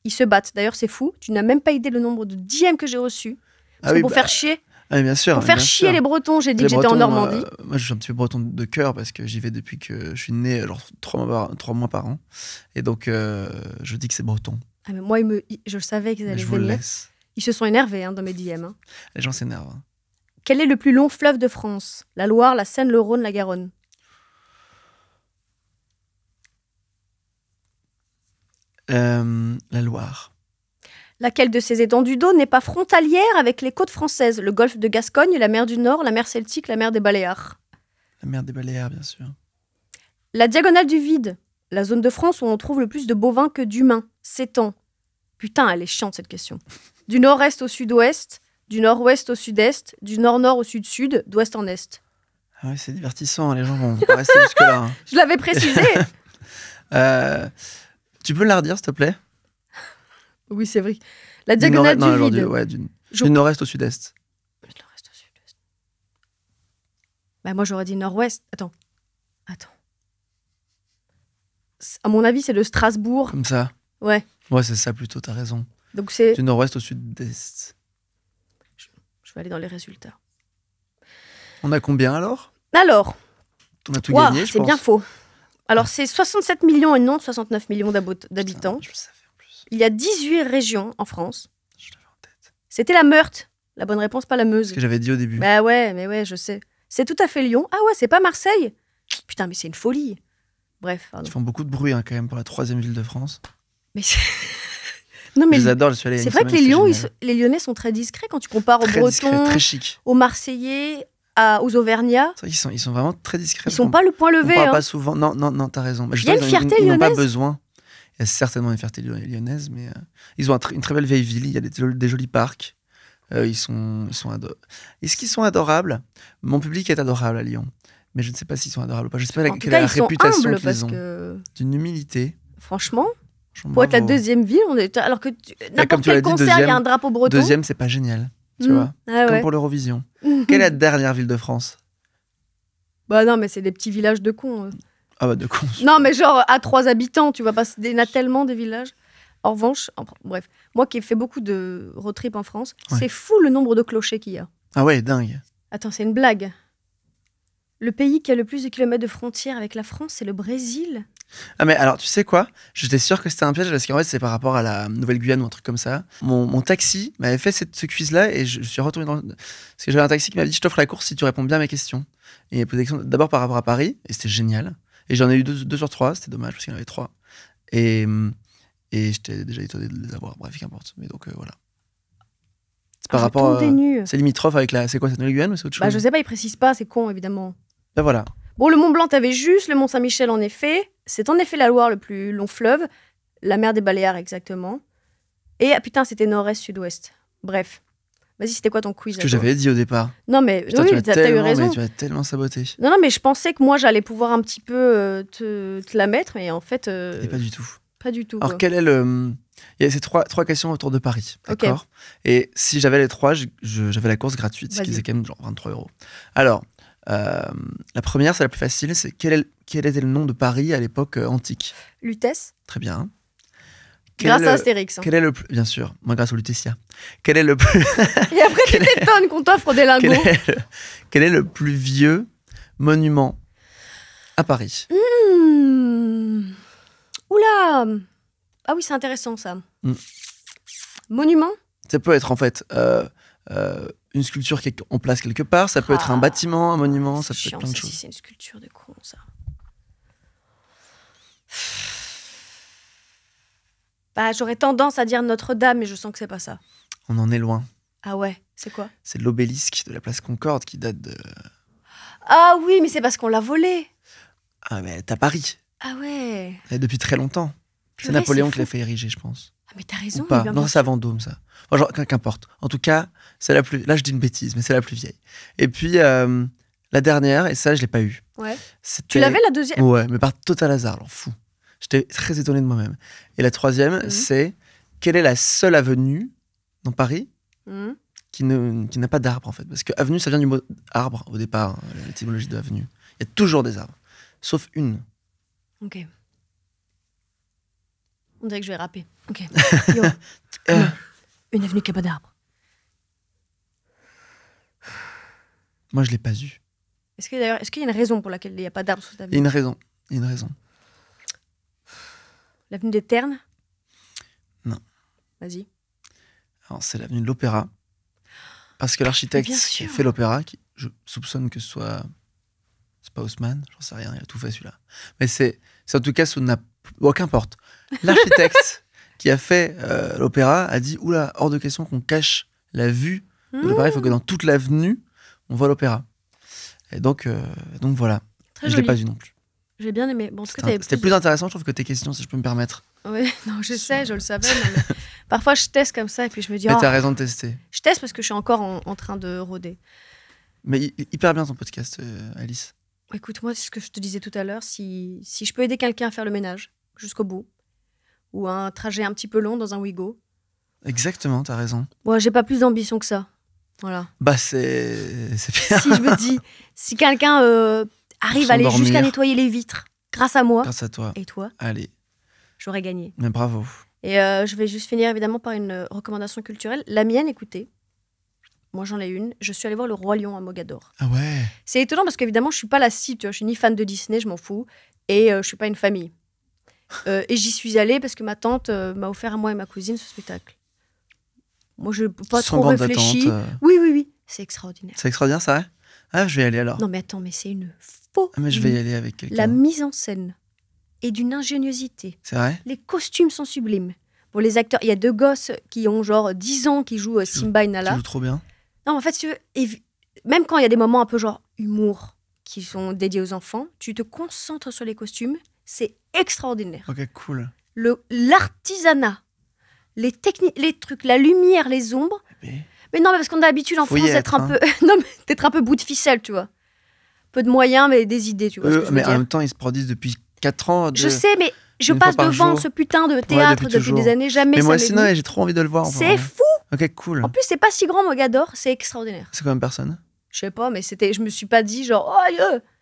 Speaker 1: Ils se battent. D'ailleurs, c'est fou. Tu n'as même pas idée le nombre de DM que j'ai reçus. Parce que pour faire chier.
Speaker 2: Ah, bien sûr.
Speaker 1: Pour faire chier les Bretons, j'ai dit que j'étais en Normandie.
Speaker 2: Moi, je suis un petit peu breton de cœur parce que j'y vais depuis que je suis né, genre 3 mois par an. Et donc, je dis que c'est breton.
Speaker 1: Ah, mais moi, je savais qu'ils allaient
Speaker 2: je vous le
Speaker 1: venir.
Speaker 2: laisse.
Speaker 1: Ils se sont énervés dans mes DM. Hein.
Speaker 2: Les gens s'énervent. Hein.
Speaker 1: Quel est le plus long fleuve de France? La Loire, la Seine, le Rhône, la Garonne.
Speaker 2: La Loire.
Speaker 1: Laquelle de ces étendues d'eau n'est pas frontalière avec les côtes françaises? Le golfe de Gascogne, la mer du Nord, la mer Celtique, la mer des Baléares.
Speaker 2: La mer des Baléares, bien sûr.
Speaker 1: La diagonale du vide, la zone de France où on trouve le plus de bovins que d'humains, s'étend. Putain, elle est chiante cette question. Du nord-est au sud-ouest, du nord-ouest au sud-est, du nord-nord au sud-sud, d'ouest en est.
Speaker 2: Ah oui, c'est divertissant, les gens vont pas rester jusque-là. Hein.
Speaker 1: Je l'avais précisé.
Speaker 2: Tu peux la redire, s'il te plaît?
Speaker 1: Oui, c'est vrai. La diagonale du vide.
Speaker 2: Du nord-est au sud-est.
Speaker 1: Du nord-est au sud-est. Bah, moi, j'aurais dit nord-ouest. Attends. À mon avis, c'est le Strasbourg.
Speaker 2: Comme ça?
Speaker 1: Ouais.
Speaker 2: Ouais, c'est ça plutôt, t'as raison.
Speaker 1: Donc c'est...
Speaker 2: Du nord-ouest au sud-est.
Speaker 1: Je vais aller dans les résultats.
Speaker 2: On a combien alors?
Speaker 1: Alors,
Speaker 2: on a tout gagné, je pense.
Speaker 1: C'est bien faux. Alors, c'est 67 millions et non 69 millions d'habitants.
Speaker 2: Putain, je le savais en plus.
Speaker 1: Il y a 18 régions en France.
Speaker 2: Je l'avais en tête.
Speaker 1: C'était la Meurthe. La bonne réponse, pas la Meuse.
Speaker 2: Ce que j'avais dit au début.
Speaker 1: Bah ouais, mais ouais, je sais. C'est tout à fait Lyon. Ah ouais, c'est pas Marseille. Putain, mais c'est une folie. Bref, pardon.
Speaker 2: Ils font beaucoup de bruit hein, quand même pour la 3e ville de France.
Speaker 1: Mais non, mais
Speaker 2: je les adore, je suis allé.
Speaker 1: C'est vrai que les Lyonnais sont très discrets quand tu compares aux Bretons,
Speaker 2: très chic.
Speaker 1: aux Marseillais, aux Auvergnats.
Speaker 2: C'est vrai qu'ils sont vraiment très discrets.
Speaker 1: Ils sont pas le point levé.
Speaker 2: On parle
Speaker 1: hein.
Speaker 2: pas souvent. Non, t'as raison.
Speaker 1: Il y a une fierté lyonnaise.
Speaker 2: Ils n'ont pas besoin. Il y a certainement une fierté lyonnaise, mais ils ont une très belle vieille ville. Il y a des jolis parcs. Ils sont adorables. Est-ce qu'ils sont adorables? Mon public est adorable à Lyon, mais je ne sais pas s'ils sont adorables ou pas. Je ne sais pas quelle est la réputation qu'ils ont. D'une humilité.
Speaker 1: Franchement. Pour être la 2e ville, on est... alors que n'importe quel concert, il y a un drapeau breton.
Speaker 2: 2e, c'est pas génial, tu vois.
Speaker 1: Ah,
Speaker 2: comme pour l'Eurovision. Quelle est la dernière ville de France?
Speaker 1: Bah non, mais c'est des petits villages de cons.
Speaker 2: Ah bah de cons.
Speaker 1: Non, mais genre à 3 habitants, tu vois pas, il y en a tellement des villages. En revanche, bref, moi qui ai fait beaucoup de road trip en France, c'est fou le nombre de clochers qu'il y a.
Speaker 2: Ah ouais, dingue.
Speaker 1: Attends, c'est une blague. Le pays qui a le plus de kilomètres de frontières avec la France, c'est le Brésil.
Speaker 2: Ah mais alors, tu sais quoi? J'étais sûr que c'était un piège parce qu'en fait, c'est par rapport à la Nouvelle-Guyane ou un truc comme ça. Mon taxi m'avait fait ce quiz-là et je suis retourné dans... Parce que j'avais un taxi qui m'avait dit, je t'offre la course si tu réponds bien à mes questions. Et il m'a posé des questions d'abord par rapport à Paris, et c'était génial. Et j'en ai eu 2 sur 3, c'était dommage parce qu'il y en avait 3. Et j'étais déjà étonné de les avoir, bref, qu'importe. Mais donc voilà. C'est par rapport... c'est limitrophe avec la... C'est quoi, c'est Nouvelle-Guyane ou c'est autre chose?
Speaker 1: Bah je sais pas, ils précisent pas, c'est con évidemment.
Speaker 2: Ben voilà.
Speaker 1: Bon, le Mont Blanc, t'avais juste, le Mont Saint-Michel, en effet. C'est en effet la Loire, le plus long fleuve. La mer des Baléares, exactement. Et, ah putain, c'était nord-est, sud-ouest. Bref. Vas-y, c'était quoi ton quiz?
Speaker 2: Ce que j'avais dit au départ.
Speaker 1: Non, mais
Speaker 2: putain,
Speaker 1: oui, t'as eu raison.
Speaker 2: Mais tu as tellement saboté.
Speaker 1: Non, mais je pensais que moi, j'allais pouvoir un petit peu te la mettre, mais en fait...
Speaker 2: Et pas du tout.
Speaker 1: Pas du tout.
Speaker 2: Alors,
Speaker 1: quoi.
Speaker 2: quel est le... Il y a ces trois questions autour de Paris, d'accord? Okay. Et si j'avais les 3, j'avais la course gratuite, ce qui faisait quand même genre 23 €. Alors... la première, c'est la plus facile, c'est quel était le nom de Paris à l'époque antique?
Speaker 1: Lutèce.
Speaker 2: Très bien.
Speaker 1: Grâce à Astérix.
Speaker 2: Quel est le plus... Bien sûr, moi grâce au Lutetia. Quel est le plus...
Speaker 1: Et après, tu t'étonnes qu'on t'offre des lingots.
Speaker 2: Quel est le plus vieux monument à Paris?
Speaker 1: Oula. Ah oui, c'est intéressant ça. Monument?
Speaker 2: Ça peut être en fait... une sculpture qui est en place quelque part, ça peut être un bâtiment, un monument, ça peut être plein de choses.
Speaker 1: Si c'est une sculpture de con, ça. Bah, j'aurais tendance à dire Notre-Dame, mais je sens que c'est pas ça.
Speaker 2: On en est loin.
Speaker 1: Ah ouais, c'est quoi?
Speaker 2: C'est l'obélisque de la place Concorde qui date de...
Speaker 1: Ah oui, mais c'est parce qu'on l'a volé.
Speaker 2: Ah mais t'as Paris.
Speaker 1: Ah ouais.
Speaker 2: Et depuis très longtemps. C'est Napoléon qui l'a fait ériger, je pense.
Speaker 1: Ah mais t'as raison.
Speaker 2: Ou pas. Non, c'est à Vendôme, ça. Enfin, genre, qu'importe. En tout cas, c'est la plus... Là, je dis une bêtise, mais c'est la plus vieille. Et puis, la dernière, et ça, je l'ai pas eu.
Speaker 1: Ouais. Tu l'avais, la deuxième?
Speaker 2: Ouais, mais par total hasard, alors fou. J'étais très étonné de moi-même. Et la troisième, c'est quelle est la seule avenue dans Paris qui n'a pas d'arbre, en fait? Parce que avenue, ça vient du mot arbre, au départ, l'étymologie de avenue. Il y a toujours des arbres, sauf une.
Speaker 1: Ok. On dirait que je vais rapper. Ok. Une avenue qui n'a pas d'arbre.
Speaker 2: Moi, je l'ai pas eu.
Speaker 1: Est-ce qu'il y a une raison pour laquelle il n'y a pas d'arbre sur cette avenue?
Speaker 2: Il y a une raison.
Speaker 1: L'avenue des Ternes?
Speaker 2: Non.
Speaker 1: Vas-y.
Speaker 2: Alors, c'est l'avenue de l'Opéra. Parce que l'architecte qui a fait l'Opéra, qui je soupçonne que ce soit... C'est pas Haussmann, j'en sais rien, il a tout fait celui-là. Mais c'est en tout cas sous qu'importe. L'architecte qui a fait l'Opéra a dit, oula, hors de question qu'on cache la vue de l'Opéra, il faut que dans toute l'avenue, on voit l'Opéra. Et donc voilà.
Speaker 1: Très
Speaker 2: je l'ai pas vu non plus.
Speaker 1: J'ai bien aimé. Bon,
Speaker 2: c'était plus intéressant, je trouve, que tes questions, si je peux me permettre.
Speaker 1: Oui, non, je sais, je le savais. Mais parfois, je teste comme ça et puis je me dis...
Speaker 2: Mais t'as raison de tester.
Speaker 1: Je teste parce que je suis encore en train de rôder.
Speaker 2: Mais hyper bien ton podcast, Alice.
Speaker 1: Écoute, moi, c'est ce que je te disais tout à l'heure. Si je peux aider quelqu'un à faire le ménage jusqu'au bout, ou un trajet un petit peu long dans un Ouigo.
Speaker 2: Exactement, t'as raison.
Speaker 1: Moi, j'ai pas plus d'ambition que ça. Voilà.
Speaker 2: Bah, c'est bien.
Speaker 1: Si je me dis, si quelqu'un arrive à aller jusqu'à nettoyer les vitres, grâce à moi.
Speaker 2: Grâce à toi.
Speaker 1: Et toi.
Speaker 2: Allez.
Speaker 1: J'aurais gagné.
Speaker 2: Mais bravo.
Speaker 1: Et je vais juste finir évidemment par une recommandation culturelle. La mienne, écoutez. Moi, j'en ai une. Je suis allée voir Le Roi Lion à Mogador.
Speaker 2: Ah ouais.
Speaker 1: C'est étonnant parce qu'évidemment, je suis pas la cible. Tu vois, je suis ni fan de Disney, je m'en fous. Et je suis pas une famille. Et j'y suis allée parce que ma tante m'a offert à moi et ma cousine ce spectacle. Moi, je n'ai pas trop réfléchi. Oui. C'est extraordinaire.
Speaker 2: C'est extraordinaire, ça, ouais? Ah, je vais y aller alors.
Speaker 1: Non, mais attends, mais c'est une folie.
Speaker 2: Ah, mais je vais y aller avec quelqu'un.
Speaker 1: La mise en scène est d'une ingéniosité.
Speaker 2: C'est vrai?
Speaker 1: Les costumes sont sublimes. Pour les acteurs, il y a 2 gosses qui ont genre 10 ans qui jouent Simba et Nala.
Speaker 2: Qui jouent trop bien.
Speaker 1: Non, en fait, si tu veux, même quand il y a des moments un peu genre humour qui sont dédiés aux enfants, tu te concentres sur les costumes. C'est extraordinaire.
Speaker 2: Ok, cool.
Speaker 1: L'artisanat, les techniques, les trucs, la lumière, les ombres. Mais non, mais parce qu'on a l'habitude en France d'être un peu... non, mais d'être un peu bout de ficelle, tu vois. Peu de moyens, mais des idées, tu vois ce que je veux
Speaker 2: mais
Speaker 1: dire.
Speaker 2: en même temps, ils se produisent depuis 4 ans.
Speaker 1: Je sais, mais je passe devant ce putain de théâtre depuis des années. Jamais
Speaker 2: mais
Speaker 1: ça
Speaker 2: moi aussi, non, j'ai trop envie de le voir.
Speaker 1: C'est fou.
Speaker 2: Ok, cool.
Speaker 1: En plus, c'est pas si grand, Mogador. C'est extraordinaire.
Speaker 2: C'est combien de personnes?
Speaker 1: Je sais pas, mais je me suis pas dit genre...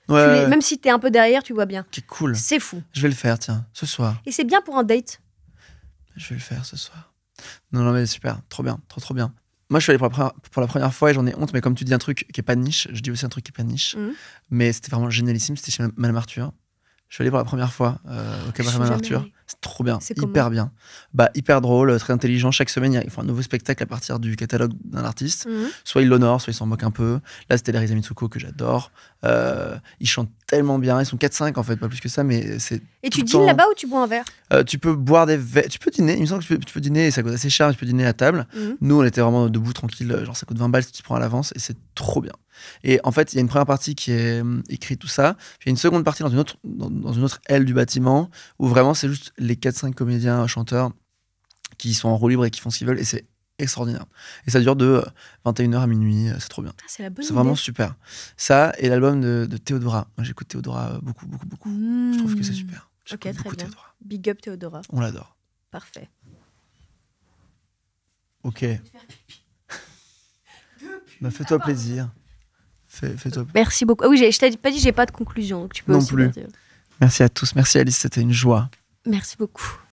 Speaker 1: Oh,
Speaker 2: ouais.
Speaker 1: Même si t'es un peu derrière, tu vois bien.
Speaker 2: Ok, cool.
Speaker 1: C'est fou.
Speaker 2: Je vais le faire, tiens, ce soir.
Speaker 1: Et c'est bien pour un date.
Speaker 2: Je vais le faire ce soir. Non, mais super. Trop bien, trop bien. Moi, je suis allé pour la première fois et j'en ai honte, mais comme tu dis un truc qui est pas niche, je dis aussi un truc qui est pas niche. Mais c'était vraiment génialissime. C'était chez Madame Arthur. Je suis allé pour la première fois au cabaret Madame Arthur. C'est trop bien, hyper bien. Hyper drôle, très intelligent. Chaque semaine, ils font un nouveau spectacle à partir du catalogue d'un artiste. Soit ils l'honorent, soit ils s'en moquent un peu. Là, c'était Larisa Mitsuko que j'adore. Ils chantent tellement bien. Ils sont 4-5 en fait, pas plus que ça, mais c'est.
Speaker 1: Et tu dînes là-bas ou tu bois un verre?
Speaker 2: Tu peux boire des verres. Tu peux dîner. Il me semble que tu peux dîner et ça coûte assez cher. Tu peux dîner à table. Nous, on était vraiment debout, tranquille. Genre, ça coûte 20 balles si tu prends à l'avance et c'est trop bien. Et en fait, il y a une première partie qui est écrite, tout ça. Puis il y a une seconde partie dans une autre aile du bâtiment où vraiment c'est juste les 4-5 comédiens, chanteurs qui sont en roue libre et qui font ce qu'ils veulent. Et c'est extraordinaire. Et ça dure de 21h à minuit. C'est trop bien.
Speaker 1: C'est la bonne idée.
Speaker 2: C'est vraiment super. Ça et l'album de Théodora. Moi, j'écoute Théodora beaucoup. Je trouve que c'est super.
Speaker 1: Ok, très bien.
Speaker 2: Théodora.
Speaker 1: Big up Théodora.
Speaker 2: On l'adore.
Speaker 1: Parfait.
Speaker 2: Ok. Fais-toi plaisir. Fais-toi.
Speaker 1: Merci beaucoup. Ah oui, je t'ai pas dit, j'ai pas de conclusion. Donc tu peux
Speaker 2: non
Speaker 1: aussi
Speaker 2: plus. Merci à tous. Merci Alice, c'était une joie.
Speaker 1: Merci beaucoup.